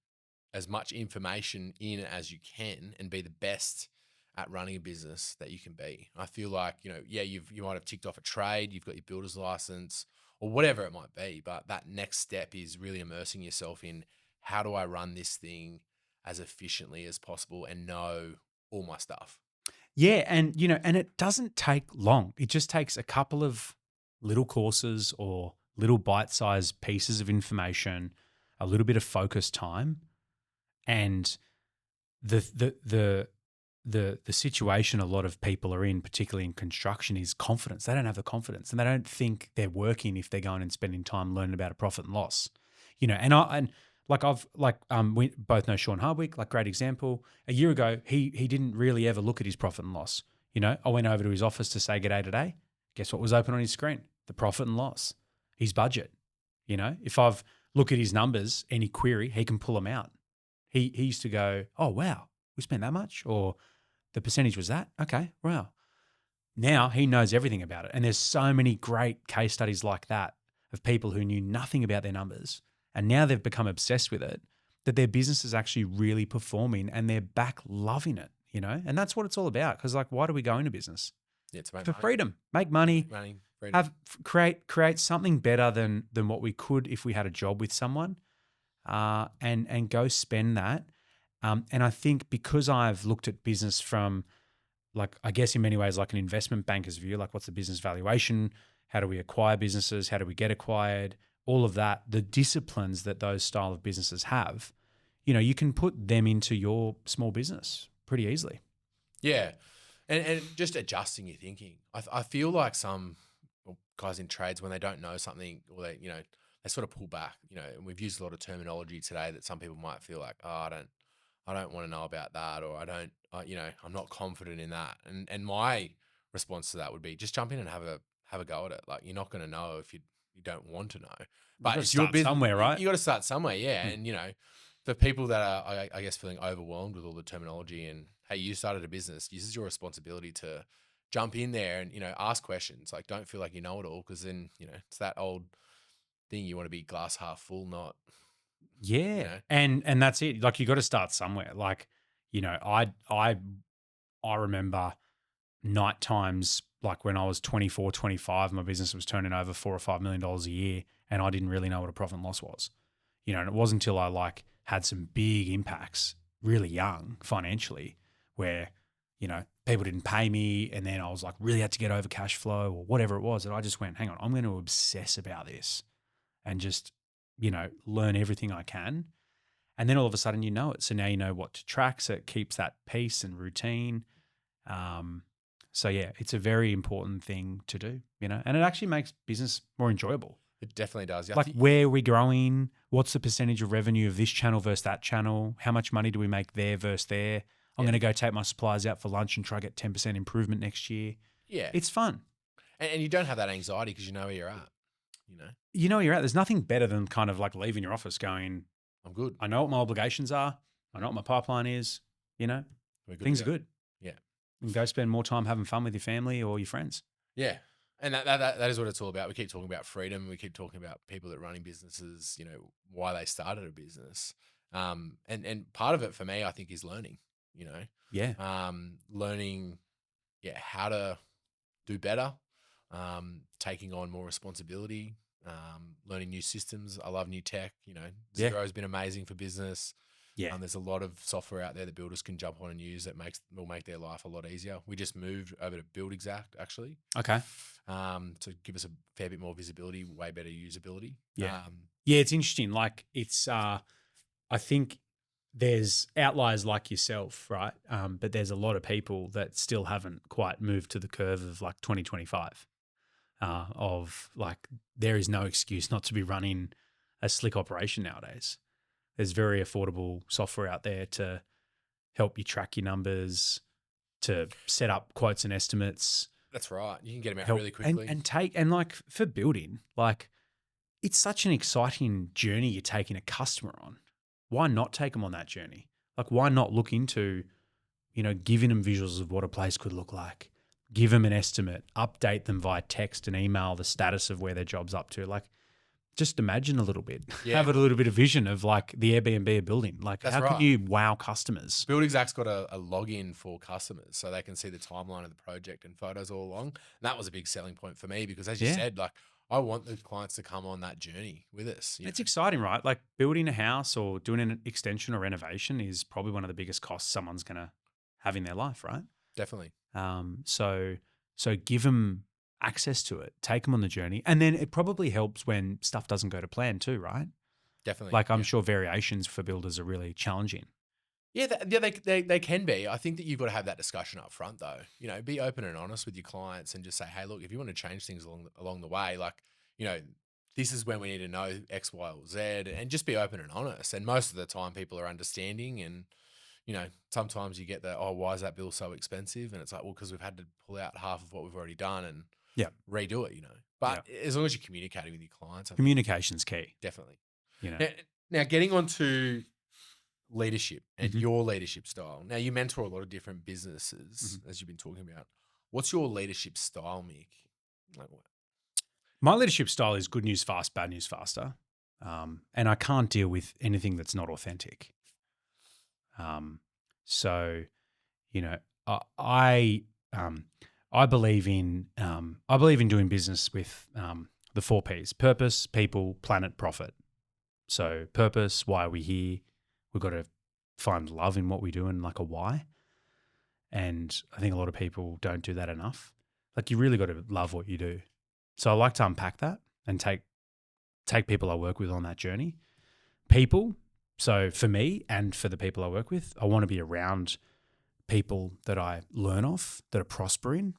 as much information in as you can and be the best at running a business that you can be. I feel like, you know, yeah, you might have ticked off a trade, you've got your builder's license or whatever it might be, but that next step is really immersing yourself in, how do I run this thing as efficiently as possible and know all my stuff? Yeah. And, you know, and it doesn't take long. It just takes a couple of little courses or little bite-sized pieces of information, a little bit of focus time. And the situation a lot of people are in, particularly in construction, is confidence. They don't have the confidence, and they don't think they're working if they're going and spending time learning about a profit and loss. You know, we both know Sean Hardwick, like great example. A year ago, he didn't really ever look at his profit and loss. You know, I went over to his office to say g'day today. Guess what was open on his screen? The profit and loss, his budget. You know, if I've look at his numbers, any query, he can pull them out. He used to go, oh, wow, we spent that much? Or the percentage was that? Okay, wow. Now he knows everything about it. And there's so many great case studies like that of people who knew nothing about their numbers and now they've become obsessed with it, that their business is actually really performing and they're back loving it, you know? And that's what it's all about. Because like, why do we go into business? Yeah, to make For money. freedom, make money, Freedom. create something better than what we could if we had a job with someone, and go spend that. And I think because I've looked at business from, like, I guess in many ways like an investment banker's view, like what's the business valuation? How do we acquire businesses? How do we get acquired? All of that, the disciplines that those style of businesses have, you know, you can put them into your small business pretty easily. Yeah. And just adjusting your thinking. I feel like some guys in trades, when they don't know something or they, you know, they sort of pull back, you know, and we've used a lot of terminology today that some people might feel like, oh, I don't want to know about that, or you know, I'm not confident in that. And my response to that would be just jump in and have a go at it. Like, you're not going to know if you don't want to know. But it's your business somewhere, right? You got to start somewhere, yeah. And you know, for people that are, I guess, feeling overwhelmed with all the terminology, and hey, you started a business, this is your responsibility to jump in there and, you know, ask questions. Like, don't feel like you know it all, because then, you know, it's that old thing. You want to be glass half full, not. Yeah. You know. And that's it. Like, you got to start somewhere. Like, you know, I remember night times, like when I was 24, 25, my business was turning over $4 or $5 million a year and I didn't really know what a profit and loss was. You know, and it wasn't until I like had some big impacts really young financially where, you know, people didn't pay me and then I was like really had to get over cash flow or whatever it was. And I just went, hang on, I'm going to obsess about this and just, you know, learn everything I can. And then all of a sudden you know it. So now you know what to track. So it keeps that pace and routine. So yeah, it's a very important thing to do, you know, and it actually makes business more enjoyable. It definitely does. Like, where are we growing? What's the percentage of revenue of this channel versus that channel? How much money do we make there versus there? I'm going to go take my suppliers out for lunch and try to get 10% improvement next year. Yeah. It's fun. And you don't have that anxiety because you know where you're at, you know. You know where you're at. There's nothing better than kind of like leaving your office going, I'm good. I know what my obligations are. I know what my pipeline is, you know. Things are good. Yeah. You can go spend more time having fun with your family or your friends. Yeah. And that is what it's all about. We keep talking about freedom. We keep talking about people that are running businesses, you know, why they started a business. And part of it for me, I think, is learning, you know. Yeah. Learning, how to do better, taking on more responsibility, learning new systems. I love new tech, you know. Xero has been amazing for business. Yeah. There's a lot of software out there that builders can jump on and use that will make their life a lot easier. We just moved over to Build Exact, actually. Okay. To give us a fair bit more visibility, way better usability. Yeah. It's interesting. Like, it's, I think there's outliers like yourself, right? But there's a lot of people that still haven't quite moved to the curve of like 2025, of like, there is no excuse not to be running a slick operation nowadays. There's very affordable software out there to help you track your numbers, to set up quotes and estimates. That's right. You can get them out really quickly. And like, for building, like, it's such an exciting journey you're taking a customer on. Why not take them on that journey? Like, why not look into, you know, giving them visuals of what a place could look like, give them an estimate, update them via text and email the status of where their job's up to. Like, just imagine a little bit, have a little bit of vision of like the Airbnb of building. Like, That's how right. can you wow customers? Build Exact's got a login for customers so they can see the timeline of the project and photos all along. And that was a big selling point for me because, as you said, like, I want the clients to come on that journey with us. It's exciting, right? Like, building a house or doing an extension or renovation is probably one of the biggest costs someone's going to have in their life, right? Definitely. So give them access to it, take them on the journey. And then it probably helps when stuff doesn't go to plan too, right? Definitely. Like, I'm sure variations for builders are really challenging. Yeah, they can be. I think that you've got to have that discussion up front, though. You know, be open and honest with your clients and just say, hey, look, if you want to change things along the way, like, you know, this is when we need to know X, Y, or Z, and just be open and honest. And most of the time people are understanding, and, you know, sometimes you get the, oh, why is that bill so expensive? And it's like, well, because we've had to pull out half of what we've already done and redo it, you know. But as long as you're communicating with your clients. Communication's key. Definitely. you know. Now getting on to leadership and Mhm. your leadership style. Now you mentor a lot of different businesses as you've been talking about. What's your leadership style, Mick? Like what? My leadership style is good news fast, bad news faster. And I can't deal with anything that's not authentic. So, you know, I believe in doing business with the 4 Ps: purpose, people, planet, profit. So purpose, why are we here? We've got to find love in what we do and like a why. And I think a lot of people don't do that enough. Like you really got to love what you do. So I like to unpack that and take people I work with on that journey. People. So for me and for the people I work with, I want to be around people that I learn off, that are prospering.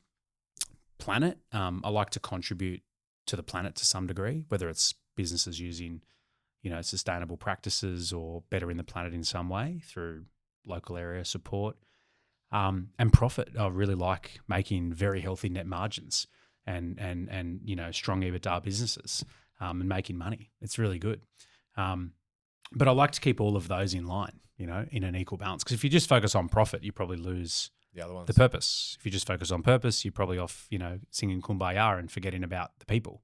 Planet. I like to contribute to the planet to some degree, whether it's businesses using, sustainable practices or bettering the planet in some way through local area support. And profit. I really like making very healthy net margins and strong EBITDA businesses and making money. It's really good. But I like to keep all of those in line, in an equal balance. Because if you just focus on profit, you probably lose The other ones. the purpose. If you just focus on purpose, you're probably off, singing Kumbaya and forgetting about the people.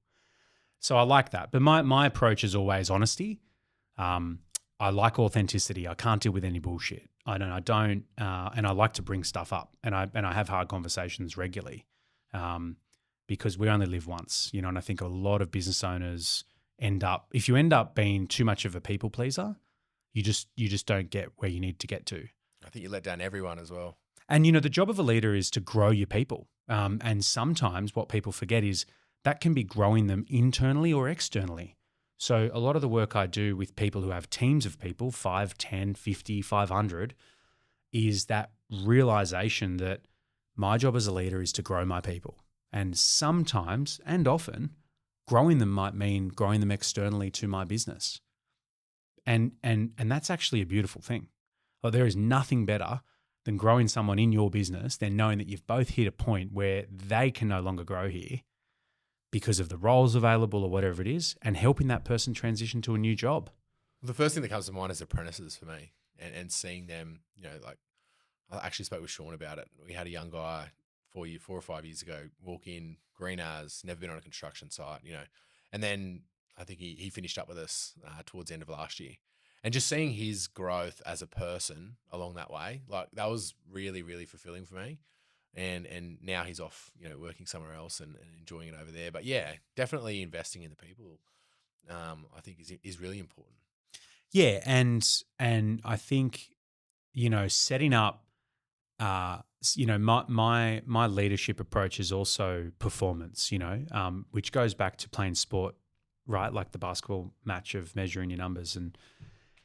So I like that. But my approach is always honesty. I like authenticity. I can't deal with any bullshit. And I like to bring stuff up. And I have hard conversations regularly, because we only live once, and I think a lot of business owners if you end up being too much of a people pleaser, you just don't get where you need to get to. I think you let down everyone as well. And, the job of a leader is to grow your people. And sometimes what people forget is that can be growing them internally or externally. So a lot of the work I do with people who have teams of people, 5, 10, 50, 500, is that realization that my job as a leader is to grow my people. And sometimes and often growing them might mean growing them externally to my business. And that's actually a beautiful thing. Like there is nothing better than growing someone in your business than knowing that you've both hit a point where they can no longer grow here because of the roles available or whatever it is, and helping that person transition to a new job. The first thing that comes to mind is apprentices for me, and seeing them, like I actually spoke with Sean about it. We had a young guy 4 or 5 years ago walk in, green as, never been on a construction site, and then I think he finished up with us towards the end of last year. And just seeing his growth as a person along that way, like that was really, really fulfilling for me. And now he's off, working somewhere else and enjoying it over there. But yeah, definitely investing in the people, I think is really important. Yeah, and I think setting up, my leadership approach is also performance. Which goes back to playing sport, right? Like the basketball match of measuring your numbers, and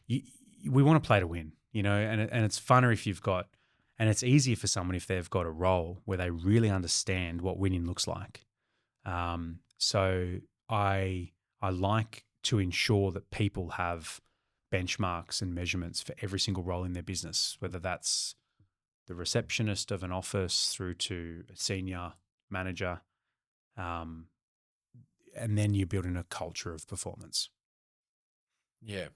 we want to play to win. And it's funner if you've got. And it's easier for someone if they've got a role where they really understand what winning looks like. So I like to ensure that people have benchmarks and measurements for every single role in their business, whether that's the receptionist of an office through to a senior manager. And then you're building a culture of performance. Yeah,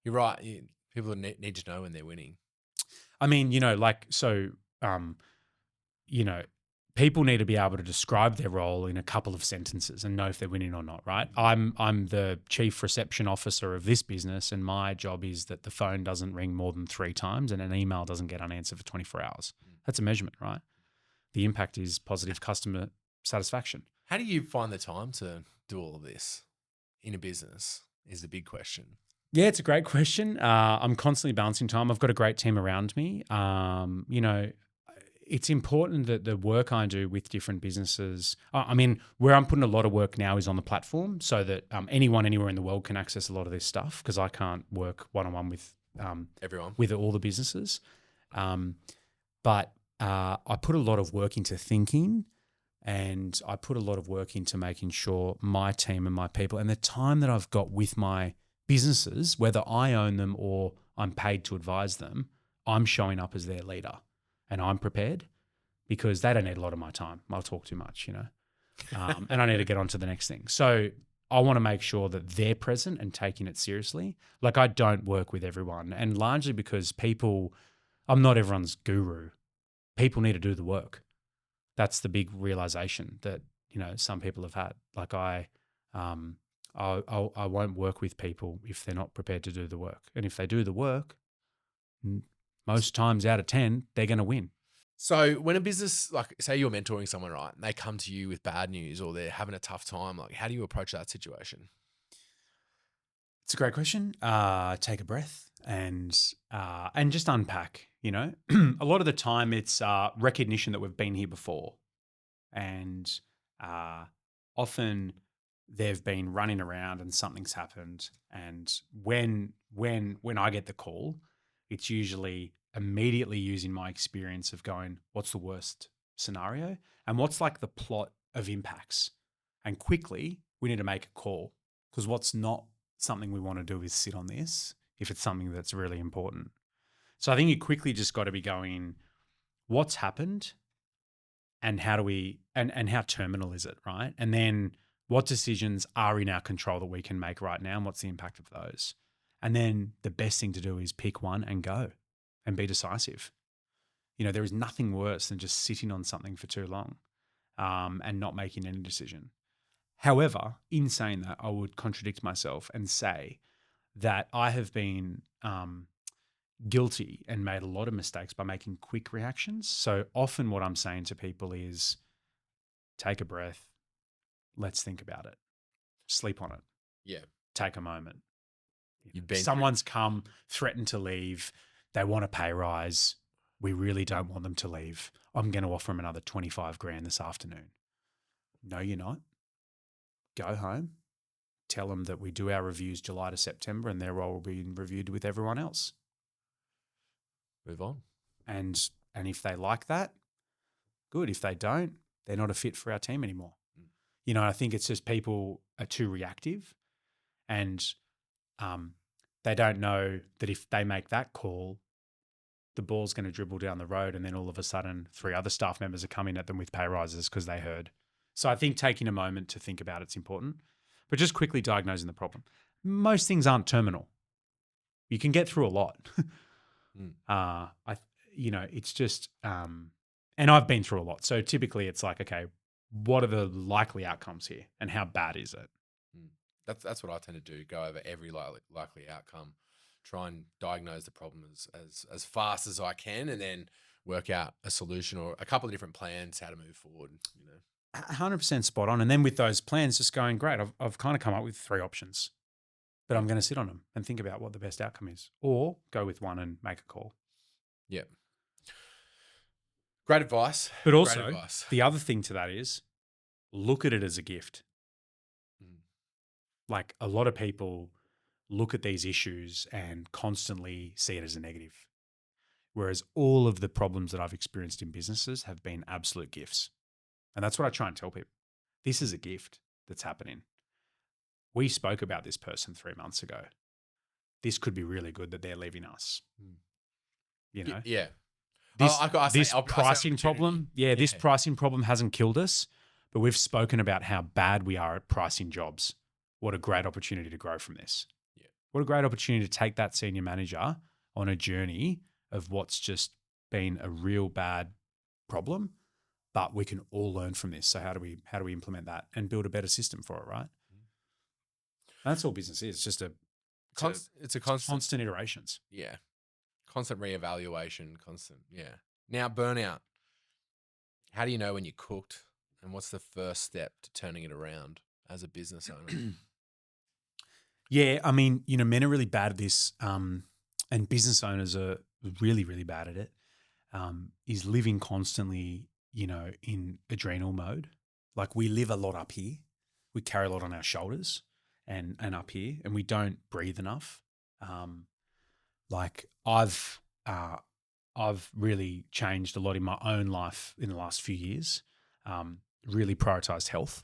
you're right. People need to know when they're winning. I mean, people need to be able to describe their role in a couple of sentences and know if they're winning or not, right? I'm the chief reception officer of this business, and my job is that the phone doesn't ring more than 3 times and an email doesn't get unanswered for 24 hours. That's a measurement, right? The impact is positive customer satisfaction. How do you find the time to do all of this in a business is the big question. Yeah, it's a great question. I'm constantly balancing time. I've got a great team around me. It's important that the work I do with different businesses, where I'm putting a lot of work now is on the platform, so that anyone anywhere in the world can access a lot of this stuff, because I can't work one-on-one with everyone, with all the businesses. But I put a lot of work into thinking, and I put a lot of work into making sure my team and my people and the time that I've got with my businesses, whether I own them or I'm paid to advise them, I'm showing up as their leader and I'm prepared, because they don't need a lot of my time. I'll talk too much, and I need to get on to the next thing. So I want to make sure that they're present and taking it seriously. Like I don't work with everyone, and largely because I'm not everyone's guru. People need to do the work. That's the big realization that, some people have had. Like I won't work with people if they're not prepared to do the work. And if they do the work, most times out of 10, they're going to win. So when a business, like say you're mentoring someone, right, and they come to you with bad news or they're having a tough time, like how do you approach that situation? It's a great question. Take a breath and just unpack. A lot of the time it's recognition that we've been here before, and often they've been running around and something's happened. And when I get the call, it's usually immediately using my experience of going, what's the worst scenario and what's like the plot of impacts, and quickly we need to make a call, because what's not something we want to do is sit on this if it's something that's really important. So I think you quickly just got to be going, what's happened and how do we, and how terminal is it, right? And then what decisions are in our control that we can make right now, and what's the impact of those? And then the best thing to do is pick one and go and be decisive. There is nothing worse than just sitting on something for too long and not making any decision. However, in saying that, I would contradict myself and say that I have been guilty and made a lot of mistakes by making quick reactions. So often what I'm saying to people is take a breath, let's think about it, sleep on it. Yeah. Take a moment. Someone's come, threatened to leave, they want a pay rise. We really don't want them to leave. I'm going to offer them another 25 grand this afternoon. No, you're not. Go home, tell them that we do our reviews July to September and their role will be reviewed with everyone else. Move on. And if they like that, good. If they don't, they're not a fit for our team anymore. I think it's just people are too reactive, and they don't know that if they make that call, the ball's going to dribble down the road, and then all of a sudden 3 other staff members are coming at them with pay rises because they heard. So I think taking a moment to think about it's important, but just quickly diagnosing the problem. Most things aren't terminal. You can get through a lot. It's just, and I've been through a lot. So typically it's like, okay, what are the likely outcomes here and how bad is it? That's what I tend to do. Go over every likely outcome, try and diagnose the problem as fast as I can, and then work out a solution or a couple of different plans how to move forward. 100% spot on. And then with those plans, just going, great, I've kind of come up with 3 options, but I'm going to sit on them and think about what the best outcome is, or go with one and make a call. Yeah. Great advice. But also the other thing to that is look at it as a gift. Like a lot of people look at these issues and constantly see it as a negative, whereas all of the problems that I've experienced in businesses have been absolute gifts. And that's what I try and tell people. This is a gift that's happening. We spoke about this person 3 months ago. This could be really good that they're leaving us. Yeah. This pricing problem hasn't killed us, but we've spoken about how bad we are at pricing jobs. What a great opportunity to grow from this. Yeah. What a great opportunity to take that senior manager on a journey of what's just been a real bad problem, but we can all learn from this. So how do we implement that and build a better system for it, right? That's all business is. It's just it's a constant iterations. Yeah. Constant reevaluation, yeah. Now, burnout. How do you know when you're cooked, and what's the first step to turning it around as a business owner? Yeah, I mean, men are really bad at this, and business owners are really, really bad at it, is living constantly, in adrenal mode. Like we live a lot up here. We carry a lot on our shoulders and up here, and we don't breathe enough. Like I've really changed a lot in my own life in the last few years, really prioritized health.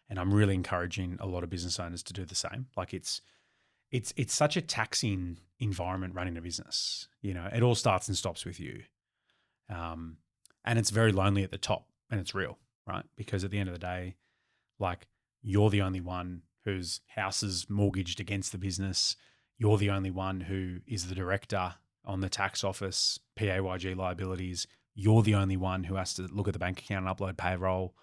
And I'm really encouraging a lot of business owners to do the same. Like it's such a taxing environment running a business. It all starts and stops with you. And it's very lonely at the top, and it's real, right? Because at the end of the day, like you're the only one whose house is mortgaged against the business. You're the only one who is the director on the tax office, PAYG liabilities. You're the only one who has to look at the bank account and upload payroll.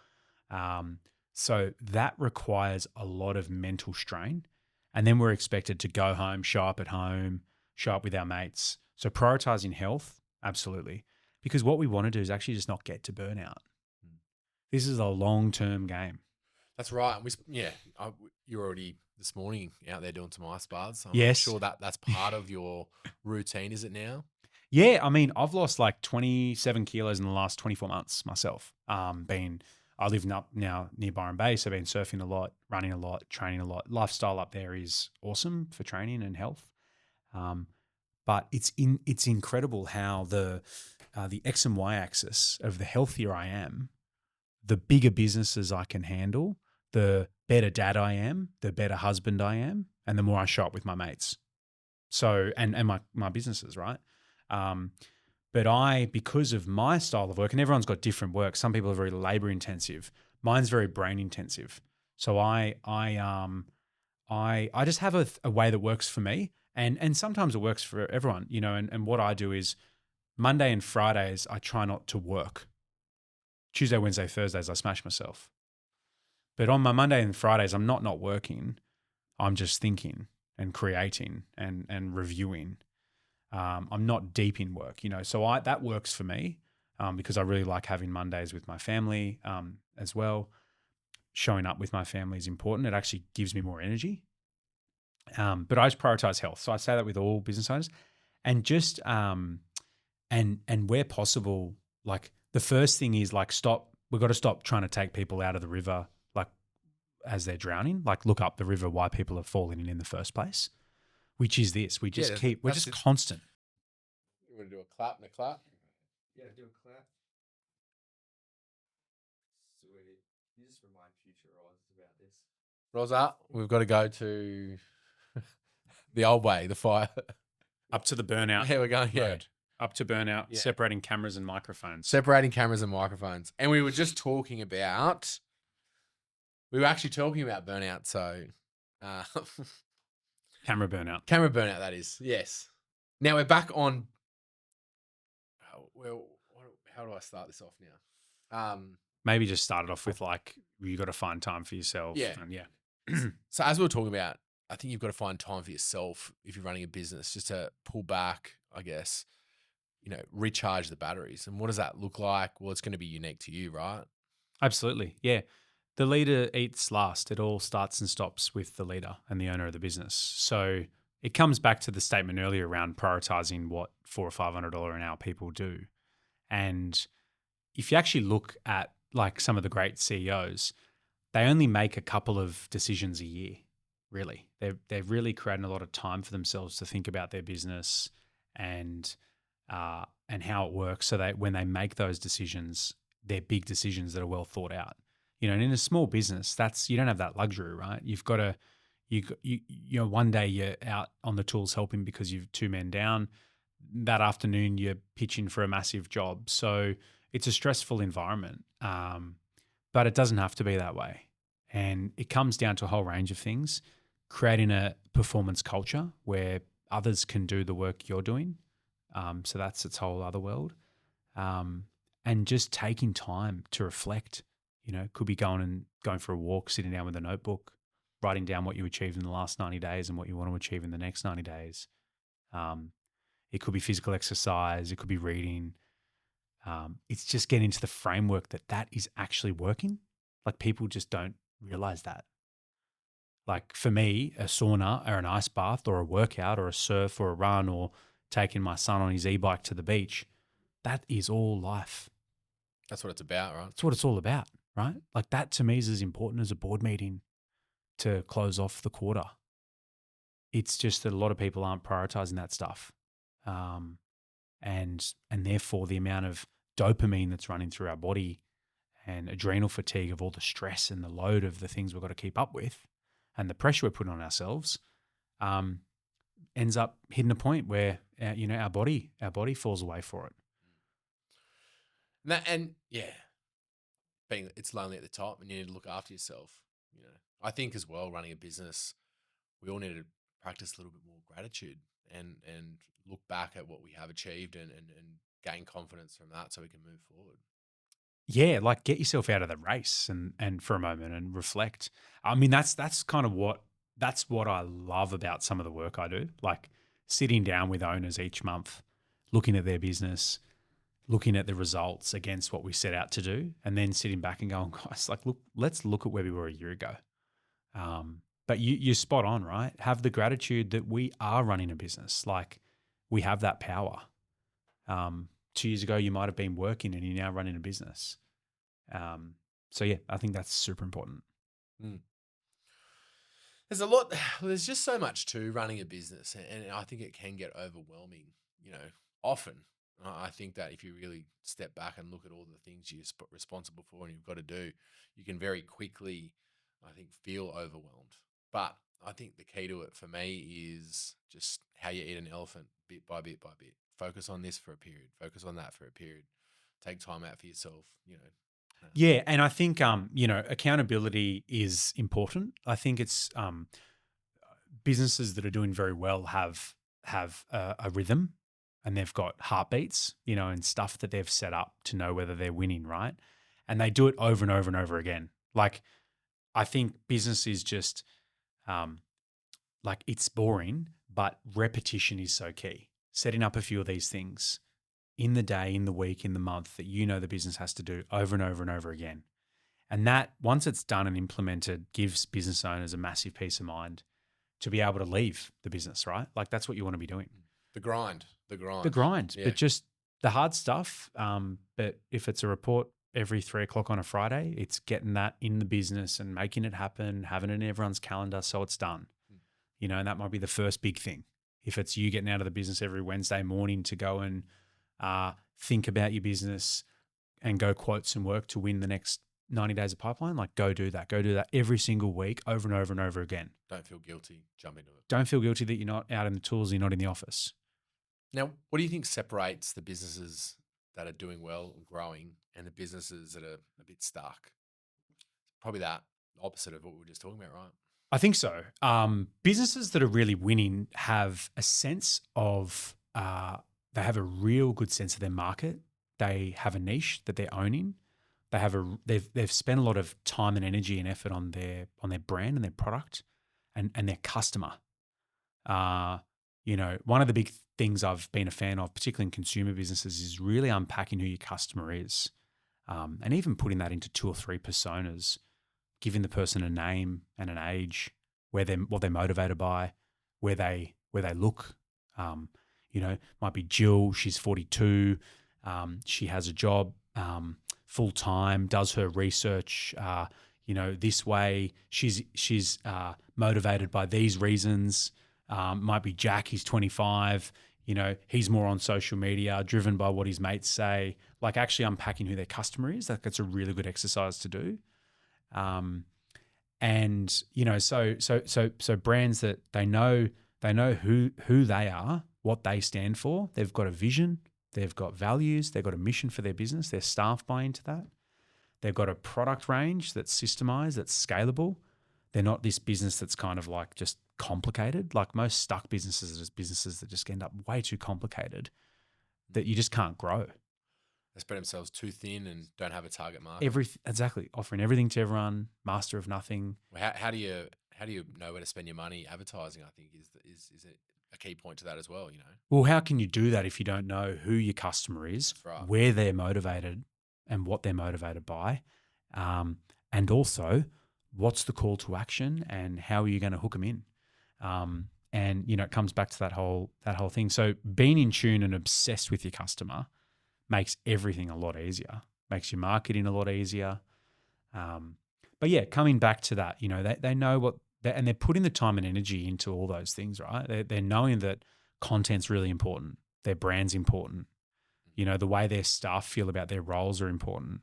So that requires a lot of mental strain. And then we're expected to go home, show up at home, show up with our mates. So prioritizing health, absolutely. Because what we want to do is actually just not get to burnout. This is a long-term game. That's right. You're already this morning out there doing some ice baths. I'm Yes. sure that's part of your routine, is it now? Yeah, I mean, I've lost like 27 kilos in the last 24 months myself. I live up now near Byron Bay, so I've been surfing a lot, running a lot, training a lot. Lifestyle up there is awesome for training and health. But it's incredible how the X and Y axis of the healthier I am, the bigger businesses I can handle, the better dad I am, the better husband I am, and the more I show up with my mates. So and my businesses, right? But because of my style of work, and everyone's got different work. Some people are very labor intensive. Mine's very brain intensive. So I just have a way that works for me, and sometimes it works for everyone, you know. And what I do is Monday and Fridays I try not to work. Tuesday, Wednesday, Thursdays I smash myself. But on my Monday and Fridays I'm not working. I'm just thinking and creating and reviewing. I'm not deep in work, you know, so that works for me because I really like having Mondays with my family as well. Showing up with my family is important. It actually gives me more energy. But I just prioritize health. So I say that with all business owners, and just and where possible, like the first thing is like we've got to stop trying to take people out of the river like as they're drowning. Like look up the river why people are falling in the first place. Which is this? We're just constant. You want to do a clap and a clap? Yeah, do a clap. Sweet. You just remind future Roz about this. Rosa, we've got to go to the old way, the fire. Up to the burnout. Here we're going. Yeah. Road. Up to burnout, separating cameras and microphones. Separating cameras and microphones. And we were just talking about, burnout. So, Camera burnout. Camera burnout, that is. Yes. Now we're back on. Well, how do I start this off now? Maybe just start it off with like, you got to find time for yourself. Yeah. And So as we were talking about, I think you've got to find time for yourself if you're running a business, just to pull back, I guess, you know, recharge the batteries. And what does that look like? Well, it's going to be unique to you, right? Absolutely. Yeah. The leader eats last. It all starts and stops with the leader and the owner of the business. So it comes back to the statement earlier around prioritizing what $400 or $500 an hour people do. And if you actually look at like some of the great CEOs, they only make a couple of decisions a year, really. They're really creating a lot of time for themselves to think about their business and how it works, so that when they make those decisions, they're big decisions that are well thought out. You know, and in a small business, you don't have that luxury, right? You've got to, you know, one day you're out on the tools helping because you've 2 men down. That afternoon you're pitching for a massive job. So it's a stressful environment, but it doesn't have to be that way. And it comes down to a whole range of things, creating a performance culture where others can do the work you're doing. So that's its whole other world. And just taking time to reflect. You know, could be going for a walk, sitting down with a notebook, writing down what you achieved in the last 90 days and what you want to achieve in the next 90 days. It could be physical exercise. It could be reading. It's just getting into the framework that is actually working. Like people just don't realize that. Like for me, a sauna or an ice bath or a workout or a surf or a run or taking my son on his e-bike to the beach, that is all life. That's what it's about, right? That's what it's all about. Right? Like that to me is as important as a board meeting to close off the quarter. It's just that a lot of people aren't prioritizing that stuff. And therefore the amount of dopamine that's running through our body and adrenal fatigue of all the stress and the load of the things we've got to keep up with and the pressure we're putting on ourselves ends up hitting a point where, you know, our body falls away for it. It's lonely at the top and you need to look after yourself. You know, I think as well, running a business, we all need to practice a little bit more gratitude and look back at what we have achieved and gain confidence from that so we can move forward. Yeah, like get yourself out of the race and for a moment and reflect. I mean, that's kind of what I love about some of the work I do. Like sitting down with owners each month, looking at their business, looking at the results against what we set out to do, and then sitting back and going, guys, like, look, let's look at where we were a year ago. But you're spot on, right? Have the gratitude that we are running a business. Like we have that power. 2 years ago, you might have been working and you're now running a business. So yeah, I think that's super important. There's a lot. There's just so much to running a business, and I think it can get overwhelming. You know, often I think that if you really step back and look at all the things you're responsible for and you've got to do, you can very quickly, I think, feel overwhelmed. But I think the key to it for me is just how you eat an elephant bit by bit by bit. Focus on this for a period. Focus on that for a period. Take time out for yourself. You know. Yeah, and I think accountability is important. I think it's businesses that are doing very well have a rhythm, and they've got heartbeats, and stuff that they've set up to know whether they're winning, right? And they do it over and over and over again. Like I think business is just like it's boring, but repetition is so key. Setting up a few of these things in the day, in the week, in the month that the business has to do over and over and over again. And that, once it's done and implemented, gives business owners a massive peace of mind to be able to leave the business, right? Like that's what you want to be doing. The grind. Yeah. But just the hard stuff. But if it's a report every 3:00 on a Friday, it's getting that in the business and making it happen, having it in everyone's calendar so it's done. And that might be the first big thing. If it's you getting out of the business every Wednesday morning to go and think about your business and go quote some work to win the next 90 days of pipeline, like go do that. Go do that every single week over and over and over again. Don't feel guilty. Jump into it. Don't feel guilty that you're not out in the tools, you're not in the office. Now, what do you think separates the businesses that are doing well and growing and the businesses that are a bit stuck? Probably that opposite of what we were just talking about, right? I think so. Businesses that are really winning have a sense of, they have a real good sense of their market. They have a niche that they're owning. They've spent a lot of time and energy and effort on their brand and their product and their customer. One of the big things I've been a fan of, particularly in consumer businesses, is really unpacking who your customer is, and even putting that into 2 or 3 personas, giving the person a name and an age, what they're motivated by, where they look. Might be Jill. She's 42. She has a job full time. Does her research. This way. She's motivated by these reasons. Might be Jack. He's 25. He's more on social media, driven by what his mates say. Like actually unpacking who their customer is. That's a really good exercise to do. So brands that they know who they are, what they stand for. They've got a vision, they've got values, they've got a mission for their business. Their staff buy into that. They've got a product range that's systemized, that's scalable. They're not this business that's kind of like just complicated. Like most stuck businesses are just businesses that just end up way too complicated that you just can't grow. They spread themselves too thin and don't have a target market. Exactly. Offering everything to everyone, master of nothing. Well, how do you know where to spend your money? Advertising, I think, is a key point to that as well. Well, how can you do that if you don't know who your customer is, right, where they're motivated, and what they're motivated by, and also what's the call to action and how are you going to hook them in? It comes back to that whole thing. So being in tune and obsessed with your customer makes everything a lot easier, makes your marketing a lot easier. But yeah, coming back to that, they know what, and they're putting the time and energy into all those things, right? They're knowing that content's really important. Their brand's important. The way their staff feel about their roles are important.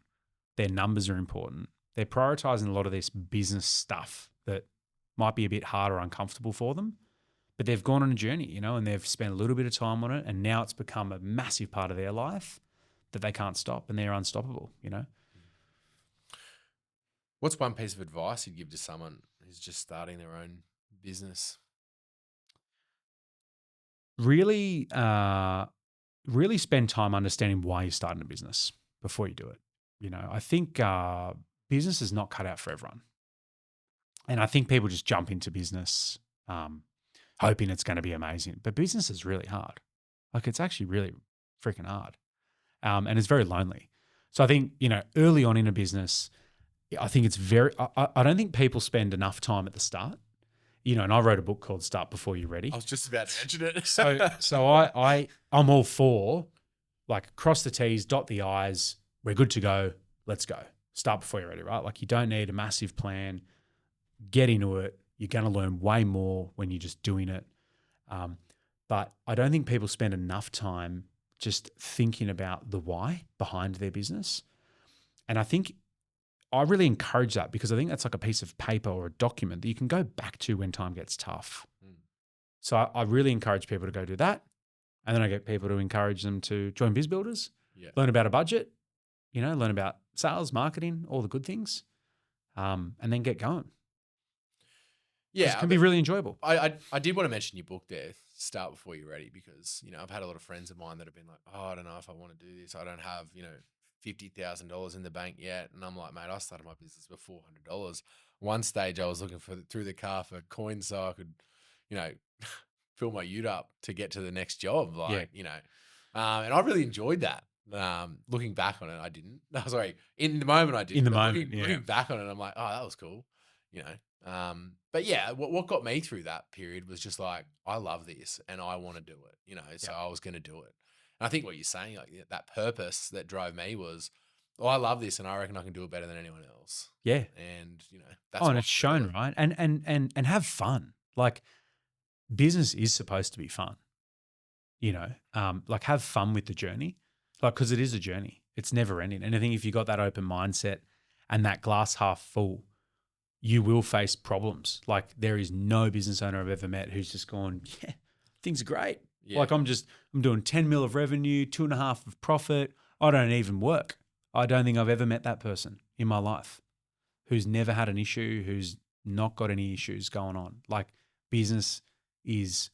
Their numbers are important. They're prioritizing a lot of this business stuff that might be a bit hard or uncomfortable for them, but they've gone on a journey, and they've spent a little bit of time on it, and now it's become a massive part of their life that they can't stop, and they're unstoppable, What's one piece of advice you'd give to someone who's just starting their own business? Really, really spend time understanding why you're starting a business before you do it. I think business is not cut out for everyone. And I think people just jump into business hoping it's going to be amazing. But business is really hard. Like it's actually really freaking hard. And it's very lonely. So I think, early on in a business, I think it's I don't think people spend enough time at the start. And I wrote a book called Start Before You're Ready. I was just about to mention it. So I'm all for like cross the T's, dot the I's. We're good to go. Let's go. Start before you're ready, right? Like you don't need a massive plan. Get into it. You're going to learn way more when you're just doing it. But I don't think people spend enough time just thinking about the why behind their business. And I think I really encourage that because I think that's like a piece of paper or a document that you can go back to when time gets tough. So I really encourage people to go do that. And then I get people to encourage them to join Biz Builders, learn about a budget, learn about sales, marketing, all the good things, and then get going. Yeah. It can be really enjoyable. I did want to mention your book there, Start Before You're Ready, because, I've had a lot of friends of mine that have been like, oh, I don't know if I want to do this. I don't have, $50,000 in the bank yet. And I'm like, mate, I started my business for $400. One stage I was looking through the car for coins so I could, fill my ute up to get to the next job. And I really enjoyed that. Looking back on it, I didn't. No, sorry. In the moment I did. In the moment, looking back on it, I'm like, oh, that was cool. But yeah, what got me through that period was just like, I love this and I want to do it, so I was going to do it. And I think what you're saying, like that purpose that drove me was, I love this and I reckon I can do it better than anyone else. Yeah. And, that's and it's shown, right? And have fun. Like business is supposed to be fun, like have fun with the journey, like, cause it is a journey. It's never ending. And I think if you got that open mindset and that glass half full, you will face problems. Like there is no business owner I've ever met who's just gone, yeah, things are great. Yeah. Like I'm doing 10 mil of revenue, 2.5 of profit. I don't even work. I don't think I've ever met that person in my life who's never had an issue, who's not got any issues going on. Like business is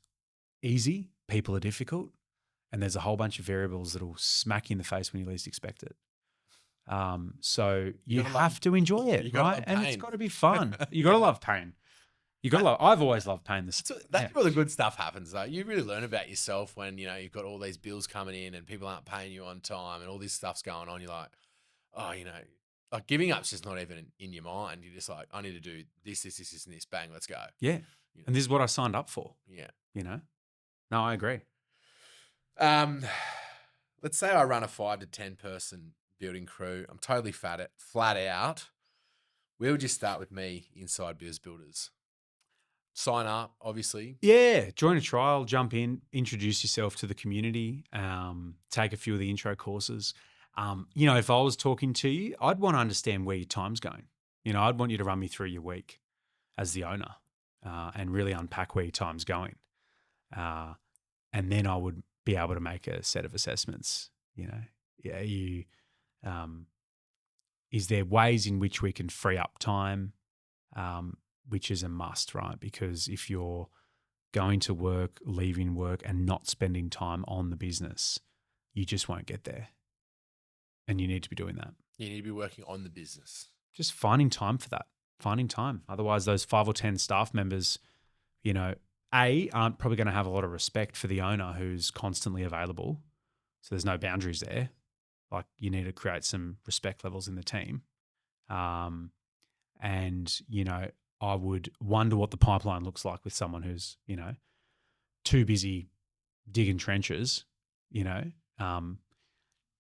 easy. People are difficult. And there's a whole bunch of variables that'll smack you in the face when you least expect it. So you have to enjoy it, right? And it's got to be fun. You got to love pain. You got to love. I've always loved pain. That's where the good stuff happens, though. You really learn about yourself when you've got all these bills coming in and people aren't paying you on time and all this stuff's going on. You're like, oh, like giving up's just not even in your mind. You're just like, I need to do this, and this. Bang, let's go. Yeah, and this is what I signed up for. Yeah, No, I agree. Let's say I run a 5 to 10 person building crew. I'm totally flat out. Where would you start with me inside Biz Builders? Sign up, obviously. Yeah, join a trial, jump in, introduce yourself to the community, take a few of the intro courses. If I was talking to you, I'd want to understand where your time's going. I'd want you to run me through your week as the owner and really unpack where your time's going. And then I would be able to make a set of assessments. Is there ways in which we can free up time, which is a must, right? Because if you're going to work, leaving work and not spending time on the business, you just won't get there. And you need to be doing that. You need to be working on the business. Just finding time for that, finding time. Otherwise, those 5 or 10 staff members, aren't probably going to have a lot of respect for the owner who's constantly available. So there's no boundaries there. Like you need to create some respect levels in the team. I would wonder what the pipeline looks like with someone who's, too busy digging trenches,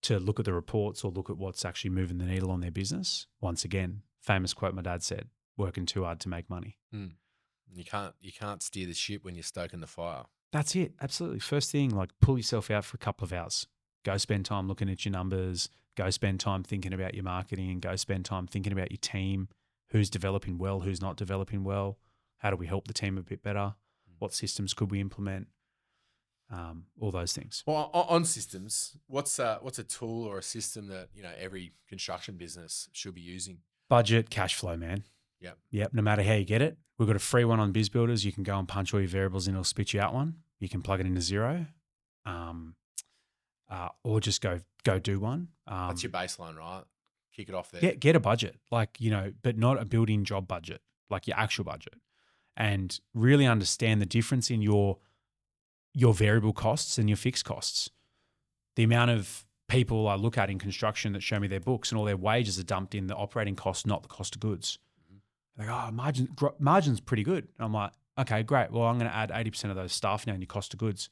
to look at the reports or look at what's actually moving the needle on their business. Once again, famous quote my dad said, working too hard to make money. You can't steer the ship when you're stoking the fire. That's it. Absolutely. First thing, like pull yourself out for a couple of hours. Go spend time looking at your numbers. Go spend time thinking about your marketing. Go spend time thinking about your team. Who's developing well? Who's not developing well? How do we help the team a bit better? What systems could we implement? All those things. Well, on systems, what's a tool or a system that every construction business should be using? Budget, cash flow, man. Yep. Yep. No matter how you get it. We've got a free one on Biz Builders. You can go and punch all your variables in. It'll spit you out one. You can plug it into Zero, or just go do one. That's your baseline, right? Kick it off there. Get a budget, like, but not a building job budget, like your actual budget, and really understand the difference in your variable costs and your fixed costs. The amount of people I look at in construction that show me their books and all their wages are dumped in the operating cost, not the cost of goods. Like, margin's pretty good. And I'm like, okay, great. Well, I'm going to add 80% of those staff now in your cost of goods.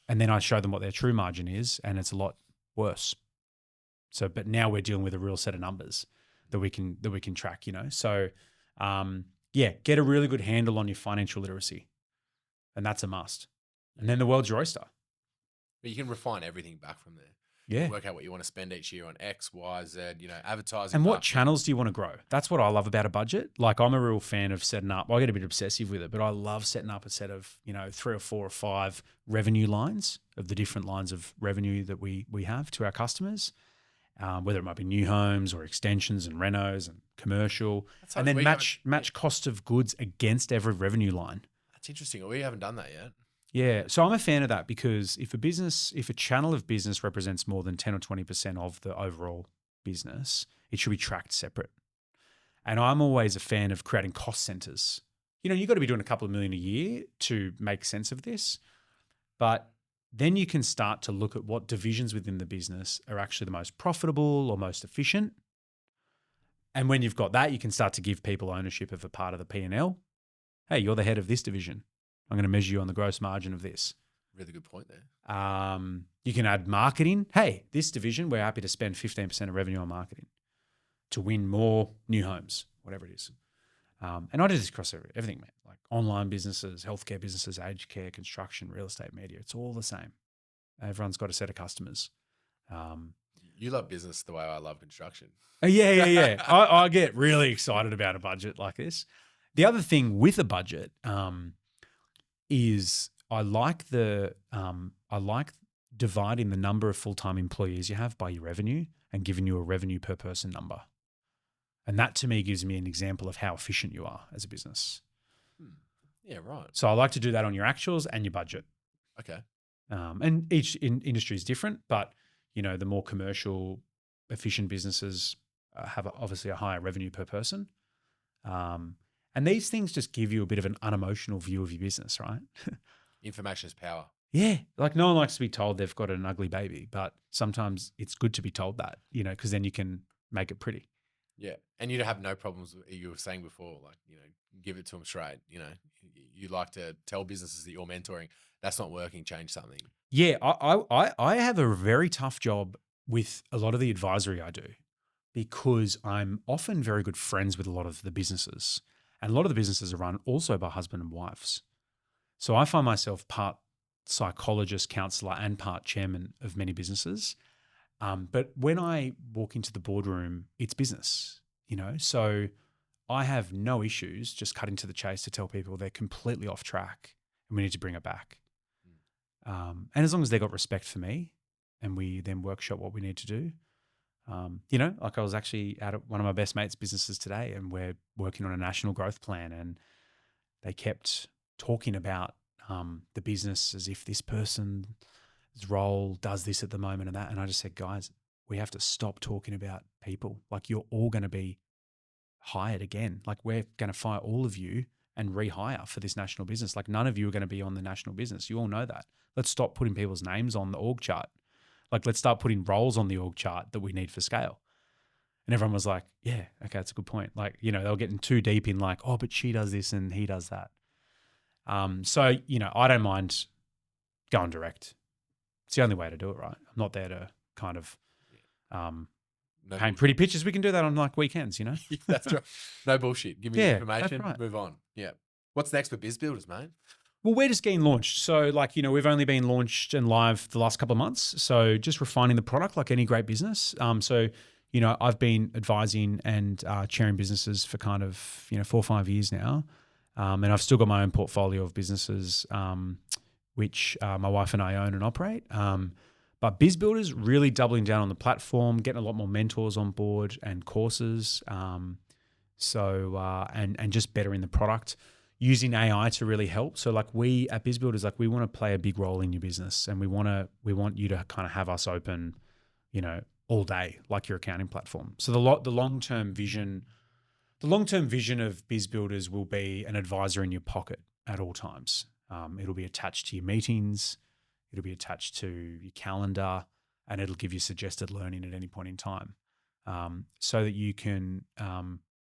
And then I show them what their true margin is, and it's a lot worse. So, but now we're dealing with a real set of numbers that we can track, So, get a really good handle on your financial literacy, and that's a must. And then the world's your oyster. But you can refine everything back from there. Yeah. Work out what you want to spend each year on X, Y, Z, advertising. And what marketing. channels do you want to grow? That's what I love about a budget. Like, I'm a real fan of setting up, I get a bit obsessive with it, but I love setting up a set of, 3 or 4 or 5 revenue lines of the different lines of revenue that we have to our customers, whether it might be new homes or extensions and renos and commercial, and then match cost of goods against every revenue line. That's interesting. We haven't done that yet. Yeah. So I'm a fan of that, because if a channel of business represents more than 10 or 20% of the overall business, it should be tracked separate. And I'm always a fan of creating cost centers. You've got to be doing a couple of million a year to make sense of this, but then you can start to look at what divisions within the business are actually the most profitable or most efficient. And when you've got that, you can start to give people ownership of a part of the P&L. Hey, you're the head of this division. I'm going to measure you on the gross margin of this. Really good point there. You can add marketing. Hey, this division, we're happy to spend 15% of revenue on marketing to win more new homes, whatever it is. And I do this across everything, man. Like online businesses, healthcare businesses, aged care, construction, real estate, media. It's all the same. Everyone's got a set of customers. You love business the way I love construction. Yeah. I get really excited about a budget like this. The other thing with a budget is I like dividing the number of full-time employees you have by your revenue and giving you a revenue per person number. And that to me gives me an example of how efficient you are as a business. Yeah, right. So I like to do that on your actuals and your budget. Okay. And each industry is different, but the more commercial, efficient businesses have obviously a higher revenue per person. And these things just give you a bit of an unemotional view of your business, right? Information is power. Yeah. Like, no one likes to be told they've got an ugly baby, but sometimes it's good to be told that, because then you can make it pretty. Yeah. And you'd have no problems, you were saying before, like, give it to them straight. You like to tell businesses that you're mentoring, that's not working, change something. Yeah. I have a very tough job with a lot of the advisory I do, because I'm often very good friends with a lot of the businesses. And a lot of the businesses are run also by husband and wives. So I find myself part psychologist, counselor, and part chairman of many businesses. But when I walk into the boardroom, it's business, So I have no issues just cutting to the chase to tell people they're completely off track and we need to bring it back. And as long as they've got respect for me and we then workshop what we need to do, like I was actually out at one of my best mates' businesses today, and we're working on a national growth plan, and they kept talking about the business as if this person's role does this at the moment and that. And I just said, guys, we have to stop talking about people. Like, you're all going to be hired again. Like, we're going to fire all of you and rehire for this national business. Like, none of you are going to be on the national business. You all know that. Let's stop putting people's names on the org chart. Like, let's start putting roles on the org chart that we need for scale. And everyone was like, yeah, okay, that's a good point. Like, they were getting too deep in like, oh, but she does this and he does that. So, I don't mind going direct. It's the only way to do it, right? I'm not there to kind of paint pretty pictures. We can do that on like weekends, That's right. No bullshit. Give me the information, that's right. Move on. Yeah. What's next for Biz Builders, mate? Well, we're just getting launched. So we've only been launched and live the last couple of months. So just refining the product like any great business. I've been advising and chairing businesses for kind of, 4 or 5 years now. And I've still got my own portfolio of businesses, which my wife and I own and operate. But Biz Builders really doubling down on the platform, getting a lot more mentors on board and courses. And just bettering the product, using AI to really help. So like we at Biz Builders, like we want to play a big role in your business, and we want you to kind of have us open, all day like your accounting platform. So the long-term vision of Biz Builders will be an advisor in your pocket at all times. It'll be attached to your meetings, it'll be attached to your calendar, and it'll give you suggested learning at any point in time, so that you can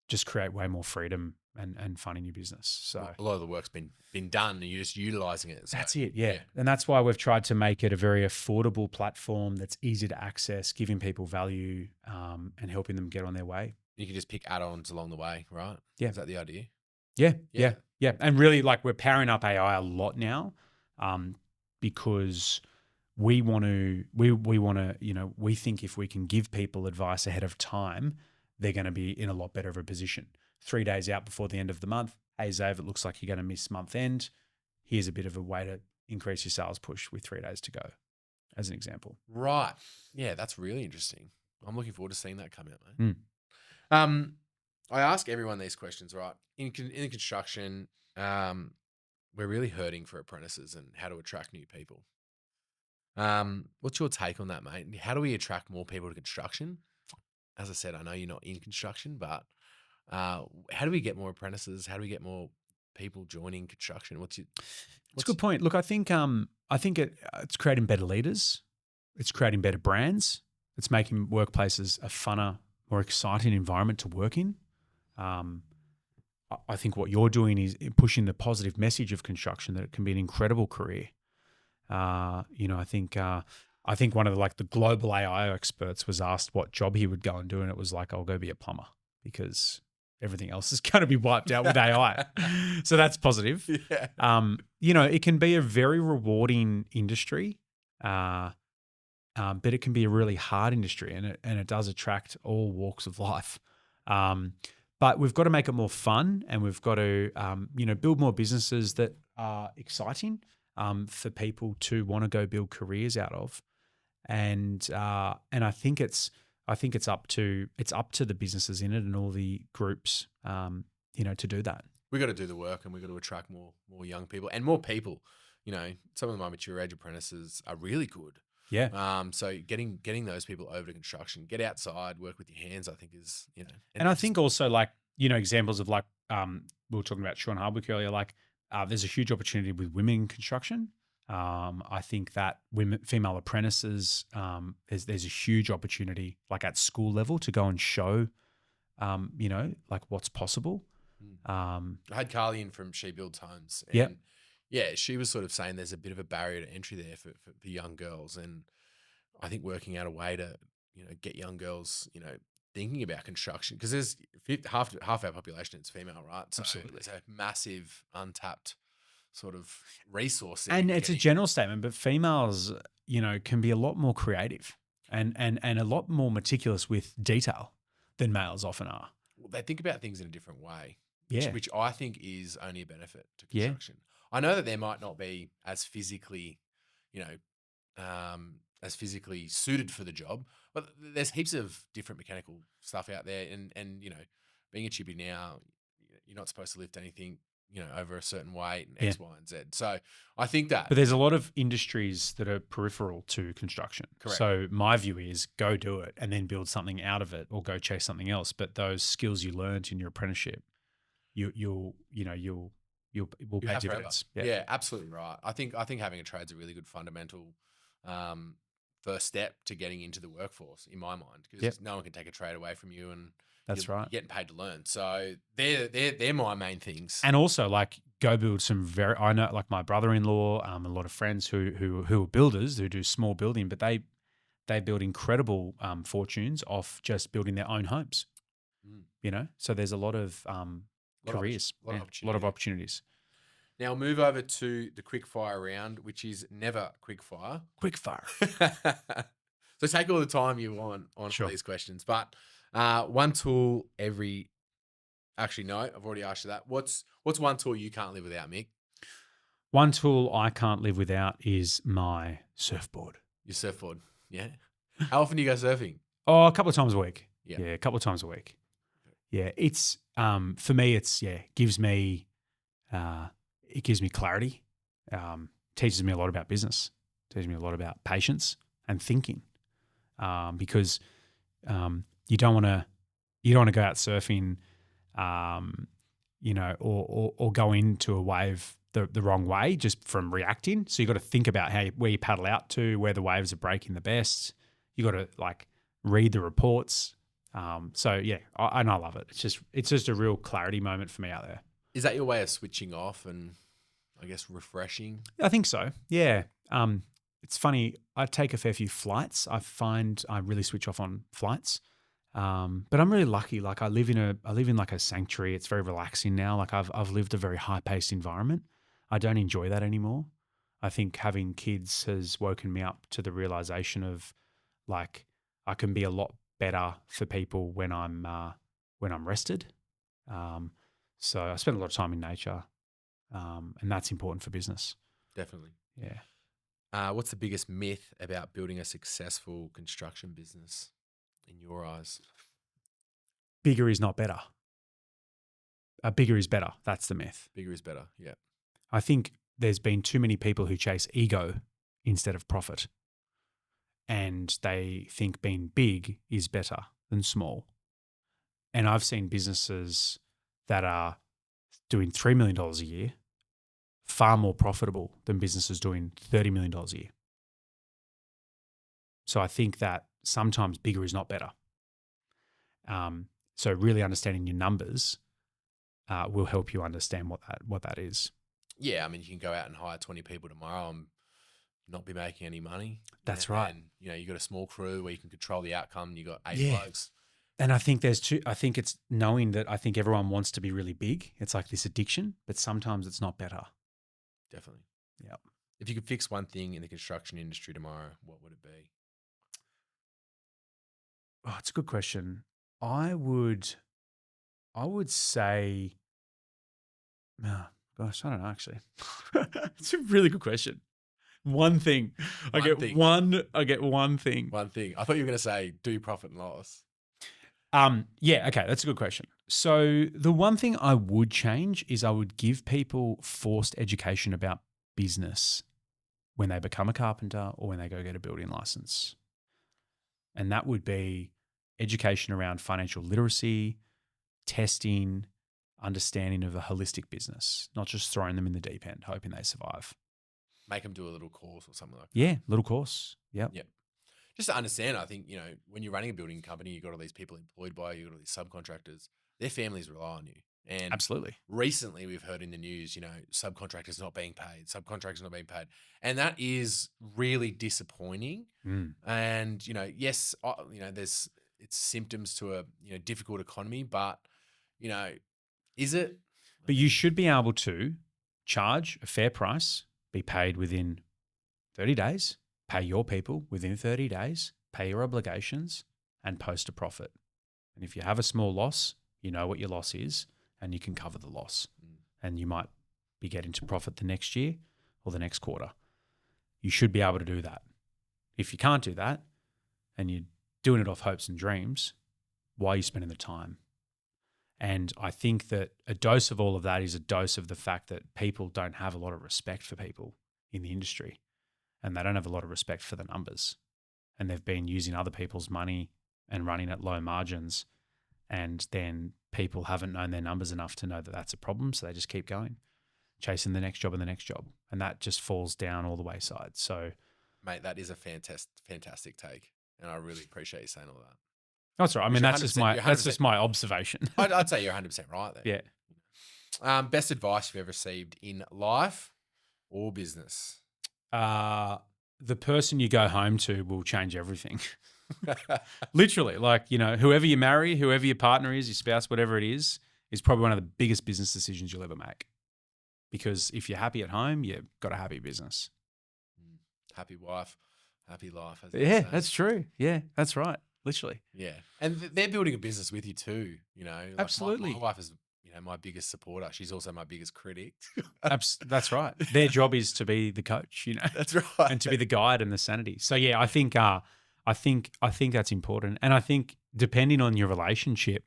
just create way more freedom and fun in your business. So a lot of the work's been done and you're just utilizing it. So, that's it, yeah. And that's why we've tried to make it a very affordable platform that's easy to access, giving people value and helping them get on their way. You can just pick add-ons along the way, right? Yeah. Is that the idea? Yeah. And really, like, we're powering up AI a lot now, because we think if we can give people advice ahead of time, they're going to be in a lot better of a position. 3 days out before the end of the month, hey, Xavier, it looks like you're going to miss month end. Here's a bit of a way to increase your sales push with 3 days to go, as an example. Right. Yeah, that's really interesting. I'm looking forward to seeing that come out, mate. I ask everyone these questions, right? In construction, we're really hurting for apprentices and how to attract new people. What's your take on that, mate? How do we attract more people to construction? As I said, I know you're not in construction, but how do we get more apprentices? How do we get more people joining construction? It's a good point. Look, I think it's creating better leaders. It's creating better brands. It's making workplaces a funner, more exciting environment to work in. I think what you're doing is pushing the positive message of construction, that it can be an incredible career. I think one of the global AI experts was asked what job he would go and do, and it was like, I'll go be a plumber, because everything else is going to be wiped out with AI. So that's positive. Yeah. It can be a very rewarding industry, but it can be a really hard industry, and it does attract all walks of life. But we've got to make it more fun, and we've got to build more businesses that are exciting for people to want to go build careers out of. And I think it's up to the businesses in it and all the groups, to do that. We got to do the work, and we got to attract more young people and more people. Some of my mature age apprentices are really good. Yeah. So getting those people over to construction, get outside, work with your hands, I think is, And I think also examples of we were talking about Sean Hardwick earlier, there's a huge opportunity with women in construction. I think that female apprentices, there's a huge opportunity at school level to go and show, what's possible. I had Carly in from She Builds Homes. And yeah, she was sort of saying there's a bit of a barrier to entry there for young girls. And I think working out a way to, get young girls, thinking about construction, because there's half our population is female, right? So Absolutely. There's a massive untapped sort of resource. And it's a general statement, but females, can be a lot more creative and a lot more meticulous with detail than males often are. Well, they think about things in a different way, Yeah. which I think is only a benefit to construction. I know that there might not be as physically, as physically suited for the job, but there's heaps of different mechanical stuff out there. And being a chippy now, you're not supposed to lift anything, over a certain weight and X, Y, and Z. So I think that. But there's a lot of industries that are peripheral to construction. Correct. So my view is go do it and then build something out of it, or go chase something else. But those skills you learned in your apprenticeship, will pay dividends. Yeah, absolutely right. I think having a trade's a really good fundamental first step to getting into the workforce, in my mind, because no one can take a trade away from you, and that's right. You're getting paid to learn. So they're my main things. And also go build some I know my brother-in-law, a lot of friends who are builders, who do small building, but they build incredible fortunes off just building their own homes. So there's a lot of careers, a lot of opportunities. Now move over to the quick fire round, which is never quick fire. Quick fire. So take all the time you want on all these questions, but one tool actually, no, I've already asked you that. What's one tool you can't live without, Mick? One tool I can't live without is my surfboard. Your surfboard. Yeah. How often do you go surfing? Oh, a couple of times a week. Yeah. Yeah, a couple of times a week. Yeah, it's for me. It's gives me clarity. Teaches me a lot about business. Teaches me a lot about patience and thinking. Because you don't want to go out surfing, or go into a wave the wrong way just from reacting. So you got to think about where you paddle out to, where the waves are breaking the best. You got to read the reports. I love it. It's just a real clarity moment for me out there. Is that your way of switching off and I guess refreshing? I think so. Yeah. It's funny. I take a fair few flights. I find I really switch off on flights. But I'm really lucky. Like I live in like a sanctuary. It's very relaxing now. Like I've lived a very high paced environment. I don't enjoy that anymore. I think having kids has woken me up to the realization of like I can be a lot better for people when I'm rested. So I spend a lot of time in nature, and that's important for business. Definitely. Yeah. What's the biggest myth about building a successful construction business in your eyes? Bigger is not better. Bigger is better. That's the myth. Bigger is better. Yeah. I think there's been too many people who chase ego instead of profit. And they think being big is better than small. And I've seen businesses that are doing $3 million a year far more profitable than businesses doing $30 million a year. So I think that sometimes bigger is not better. So really understanding your numbers will help you understand what that is. Yeah, I mean, you can go out and hire 20 people tomorrow and not be making any money. That's right. And, you got a small crew where you can control the outcome. You got 8 blokes. And I think I think it's knowing that I think everyone wants to be really big. It's like this addiction, but sometimes it's not better. Definitely. Yeah. If you could fix one thing in the construction industry tomorrow, what would it be? Oh, it's a good question. I would say, oh, gosh, I don't know, actually. It's a really good question. One thing. I get one thing. One thing. I thought you were going to say do profit and loss. Yeah, okay, that's a good question. So the one thing I would change is I would give people forced education about business when they become a carpenter or when they go get a building license. And that would be education around financial literacy, testing, understanding of a holistic business, not just throwing them in the deep end, hoping they survive. Make them do a little course or something like that. Yeah, little course. Yep. Just to understand, I think, when you're running a building company, you've got all these people employed by you, you've got all these subcontractors, their families rely on you. And absolutely. Recently we've heard in the news, subcontractors not being paid. And that is really disappointing. And, yes, it's symptoms to a, difficult economy, but, is it? But you should be able to charge a fair price, be paid within 30 days, pay your people within 30 days, pay your obligations, and post a profit. And if you have a small loss, you know what your loss is, and you can cover the loss. And you might be getting to profit the next year or the next quarter. You should be able to do that. If you can't do that, and you're doing it off hopes and dreams, why are you spending the time? And I think that a dose of all of that is a dose of the fact that people don't have a lot of respect for people in the industry, and they don't have a lot of respect for the numbers. And they've been using other people's money and running at low margins, and then people haven't known their numbers enough to know that that's a problem, so they just keep going, chasing the next job and the next job, and that just falls down all the wayside. So, mate, that is a fantastic take, and I really appreciate you saying all that. That's right. I mean, that's just my observation. I'd say you're 100% right there. Yeah. Best advice you've ever received in life or business? The person you go home to will change everything. Literally, whoever you marry, whoever your partner is, your spouse, whatever it is probably one of the biggest business decisions you'll ever make. Because if you're happy at home, you've got a happy business. Happy wife, happy life. Yeah, that's true. Yeah, that's right. Literally. Yeah. And they're building a business with you too, Absolutely. My wife has, my biggest supporter. She's also my biggest critic. That's right. Their job is to be the coach, That's right. and to be the guide and the sanity. So yeah, I think that's important, and I think depending on your relationship,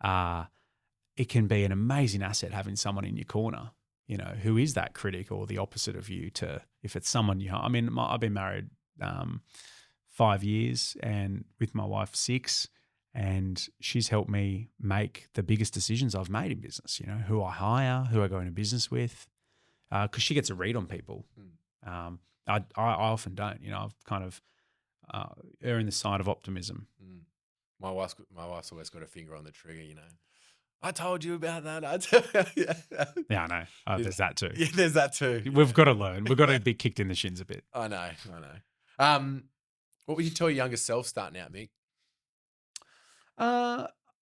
it can be an amazing asset having someone in your corner, who is that critic or the opposite of you. If it's someone I've been married 5 years and with my wife 6. And she's helped me make the biggest decisions I've made in business, who I hire, who I go into business with, because she gets a read on people. I often don't, I've kind of err in the side of optimism. My wife's always got a finger on the trigger, I told you about that. Yeah, I know. There's that too. Yeah, there's that too. We've got to learn. We've got to be kicked in the shins a bit. I know. What would you tell your younger self starting out, Mick?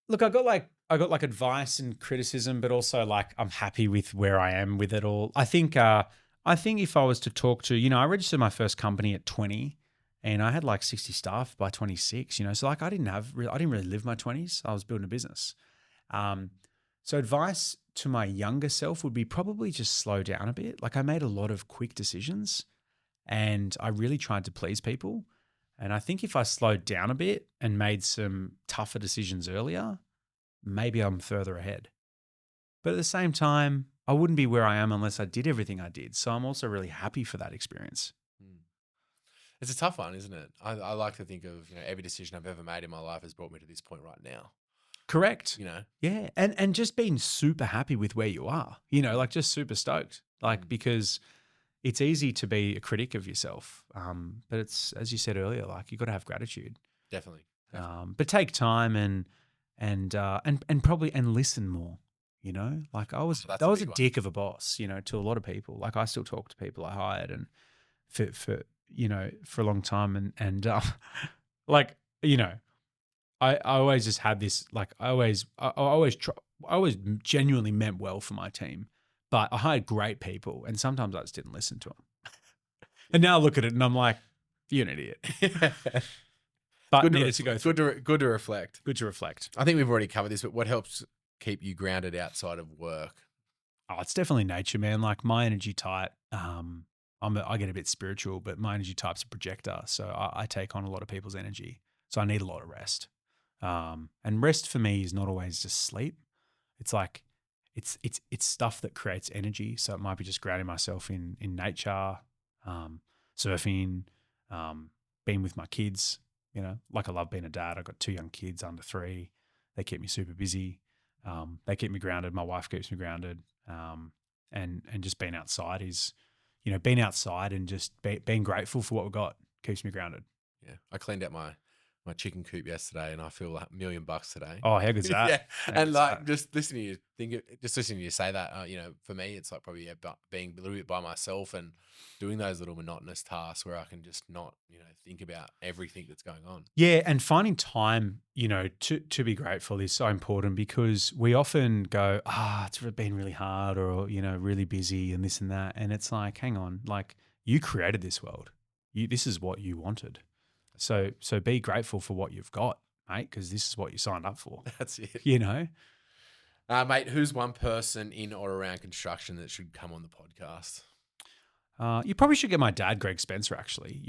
Look, I got like advice and criticism, but also like I'm happy with where I am with it all. I think if I was to talk to, I registered my first company at 20, and I had like 60 staff by 26. So like I didn't really live my 20s. I was building a business. So advice to my younger self would be probably just slow down a bit. Like I made a lot of quick decisions, and I really tried to please people. And I think if I slowed down a bit and made some tougher decisions earlier, maybe I'm further ahead. But at the same time, I wouldn't be where I am unless I did everything I did. So I'm also really happy for that experience. It's a tough one, isn't it? I like to think of, every decision I've ever made in my life has brought me to this point right now. Correct. Yeah. And just being super happy with where you are, like just super stoked, because it's easy to be a critic of yourself, but it's, as you said earlier, like you got to have gratitude. Definitely. But take time and probably listen more. Like I was a dick of a boss, to a lot of people. Like I still talk to people I hired and for a long time, and I always just had this, like I always genuinely meant well for my team. But I hired great people, and sometimes I just didn't listen to them. And now I look at it and I'm like, you're an idiot. But good needed to go through. Good to reflect. Good to reflect. I think we've already covered this, but what helps keep you grounded outside of work? Oh, it's definitely nature, man. Like my energy type, I get a bit spiritual, but my energy type's a projector. So I take on a lot of people's energy. So I need a lot of rest. And rest for me is not always just sleep. It's like, it's stuff that creates energy. So it might be just grounding myself in nature, surfing, being with my kids. Like I love being a dad. I've got 2 young kids under 3. They keep me super busy. They keep me grounded. My wife keeps me grounded. And just being outside is, being outside and just being grateful for what we've got keeps me grounded. Yeah, I cleaned out my chicken coop yesterday, and I feel like $1 million today. Oh, how good's that? Yeah, and like just listening to you say that, for me, it's like probably being a little bit by myself and doing those little monotonous tasks where I can just not, think about everything that's going on. Yeah, and finding time, to be grateful is so important, because we often go, it's been really hard, or really busy and this and that, and it's like, hang on, like you created this world, this is what you wanted. So be grateful for what you've got, mate, because this is what you signed up for. That's it. Mate, who's one person in or around construction that should come on the podcast? You probably should get my dad, Greg Spencer, actually.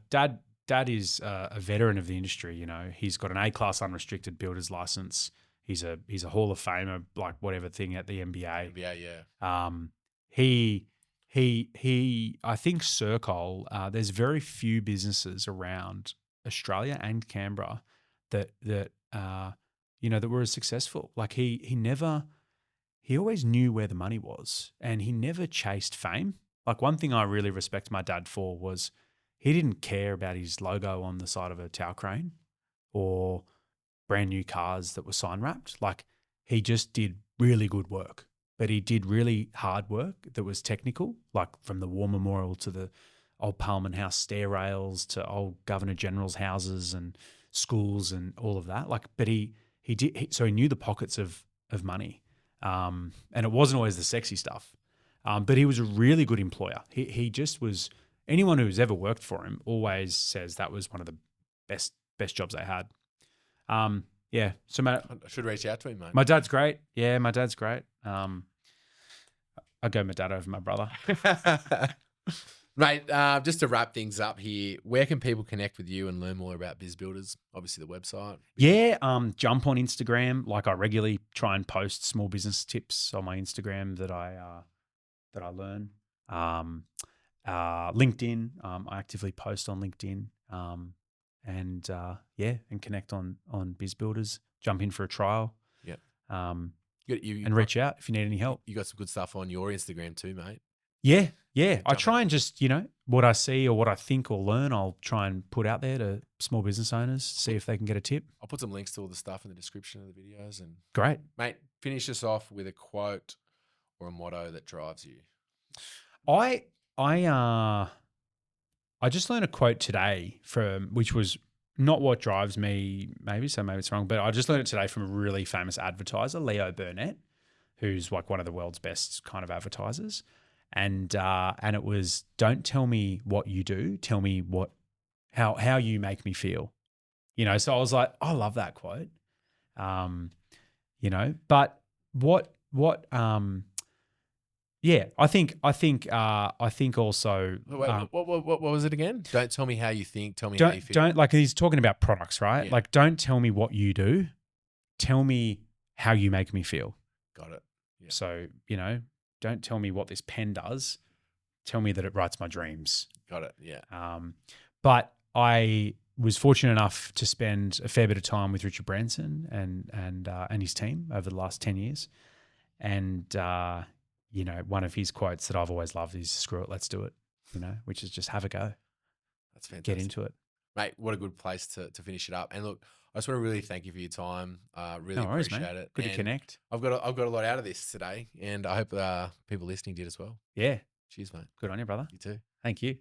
Dad is a veteran of the industry. He's got an A-class unrestricted builder's license. He's a Hall of Famer, like whatever thing at the NBA. NBA, yeah. He I think Circle, there's very few businesses around Australia and Canberra that were as successful. Like he always knew where the money was, and he never chased fame. Like one thing I really respect my dad for was he didn't care about his logo on the side of a tower crane or brand new cars that were sign wrapped. Like he just did really good work. But he did really hard work that was technical, like from the War Memorial to the old Parliament House stair rails to old Governor General's houses and schools and all of that. Like, but he knew the pockets of money, and it wasn't always the sexy stuff. But he was a really good employer. He just was. Anyone who's ever worked for him always says that was one of the best jobs they had. Yeah. So I should reach out to him, mate. my dad's great. Yeah, my dad's great. I go my dad over my brother. Mate, just to wrap things up here, where can people connect with you and learn more about Biz Builders? Obviously, the website. Yeah, jump on Instagram. Like I regularly try and post small business tips on my Instagram that I learn. LinkedIn. I actively post on LinkedIn. And connect on Biz Builders. Jump in for a trial. Yeah. And reach out if you need any help. You got some good stuff on your Instagram too, mate. Yeah. I jump try in. and just, what I see or what I think or learn, I'll try and put out there to small business owners, see if they can get a tip. I'll put some links to all the stuff in the description of the videos. And Great. mate, finish us off with a quote or a motto that drives you. I just learned a quote today which was not what drives me, maybe it's wrong, but I just learned it today from a really famous advertiser, Leo Burnett, who's like one of the world's best kind of advertisers. And it was, don't tell me what you do, tell me how you make me feel. So I was like, I love that quote. But I think also. Wait, what was it again? Don't tell me how you think. Tell me how you feel. Don't, like, he's talking about products, right? Yeah. Like, don't tell me what you do. Tell me how you make me feel. Got it. Yeah. So, don't tell me what this pen does. Tell me that it writes my dreams. Got it. Yeah. But I was fortunate enough to spend a fair bit of time with Richard Branson and his team over the last 10 years. And, one of his quotes that I've always loved is "Screw it, let's do it," which is just have a go. That's fantastic. Get into it. Mate, what a good place to finish it up. And look, I just want to really thank you for your time. Really No worries, appreciate mate. it. Good And to connect. I've got a lot out of this today, and I hope people listening did as well. Yeah. Cheers, mate. Good on you, brother. You too. Thank you.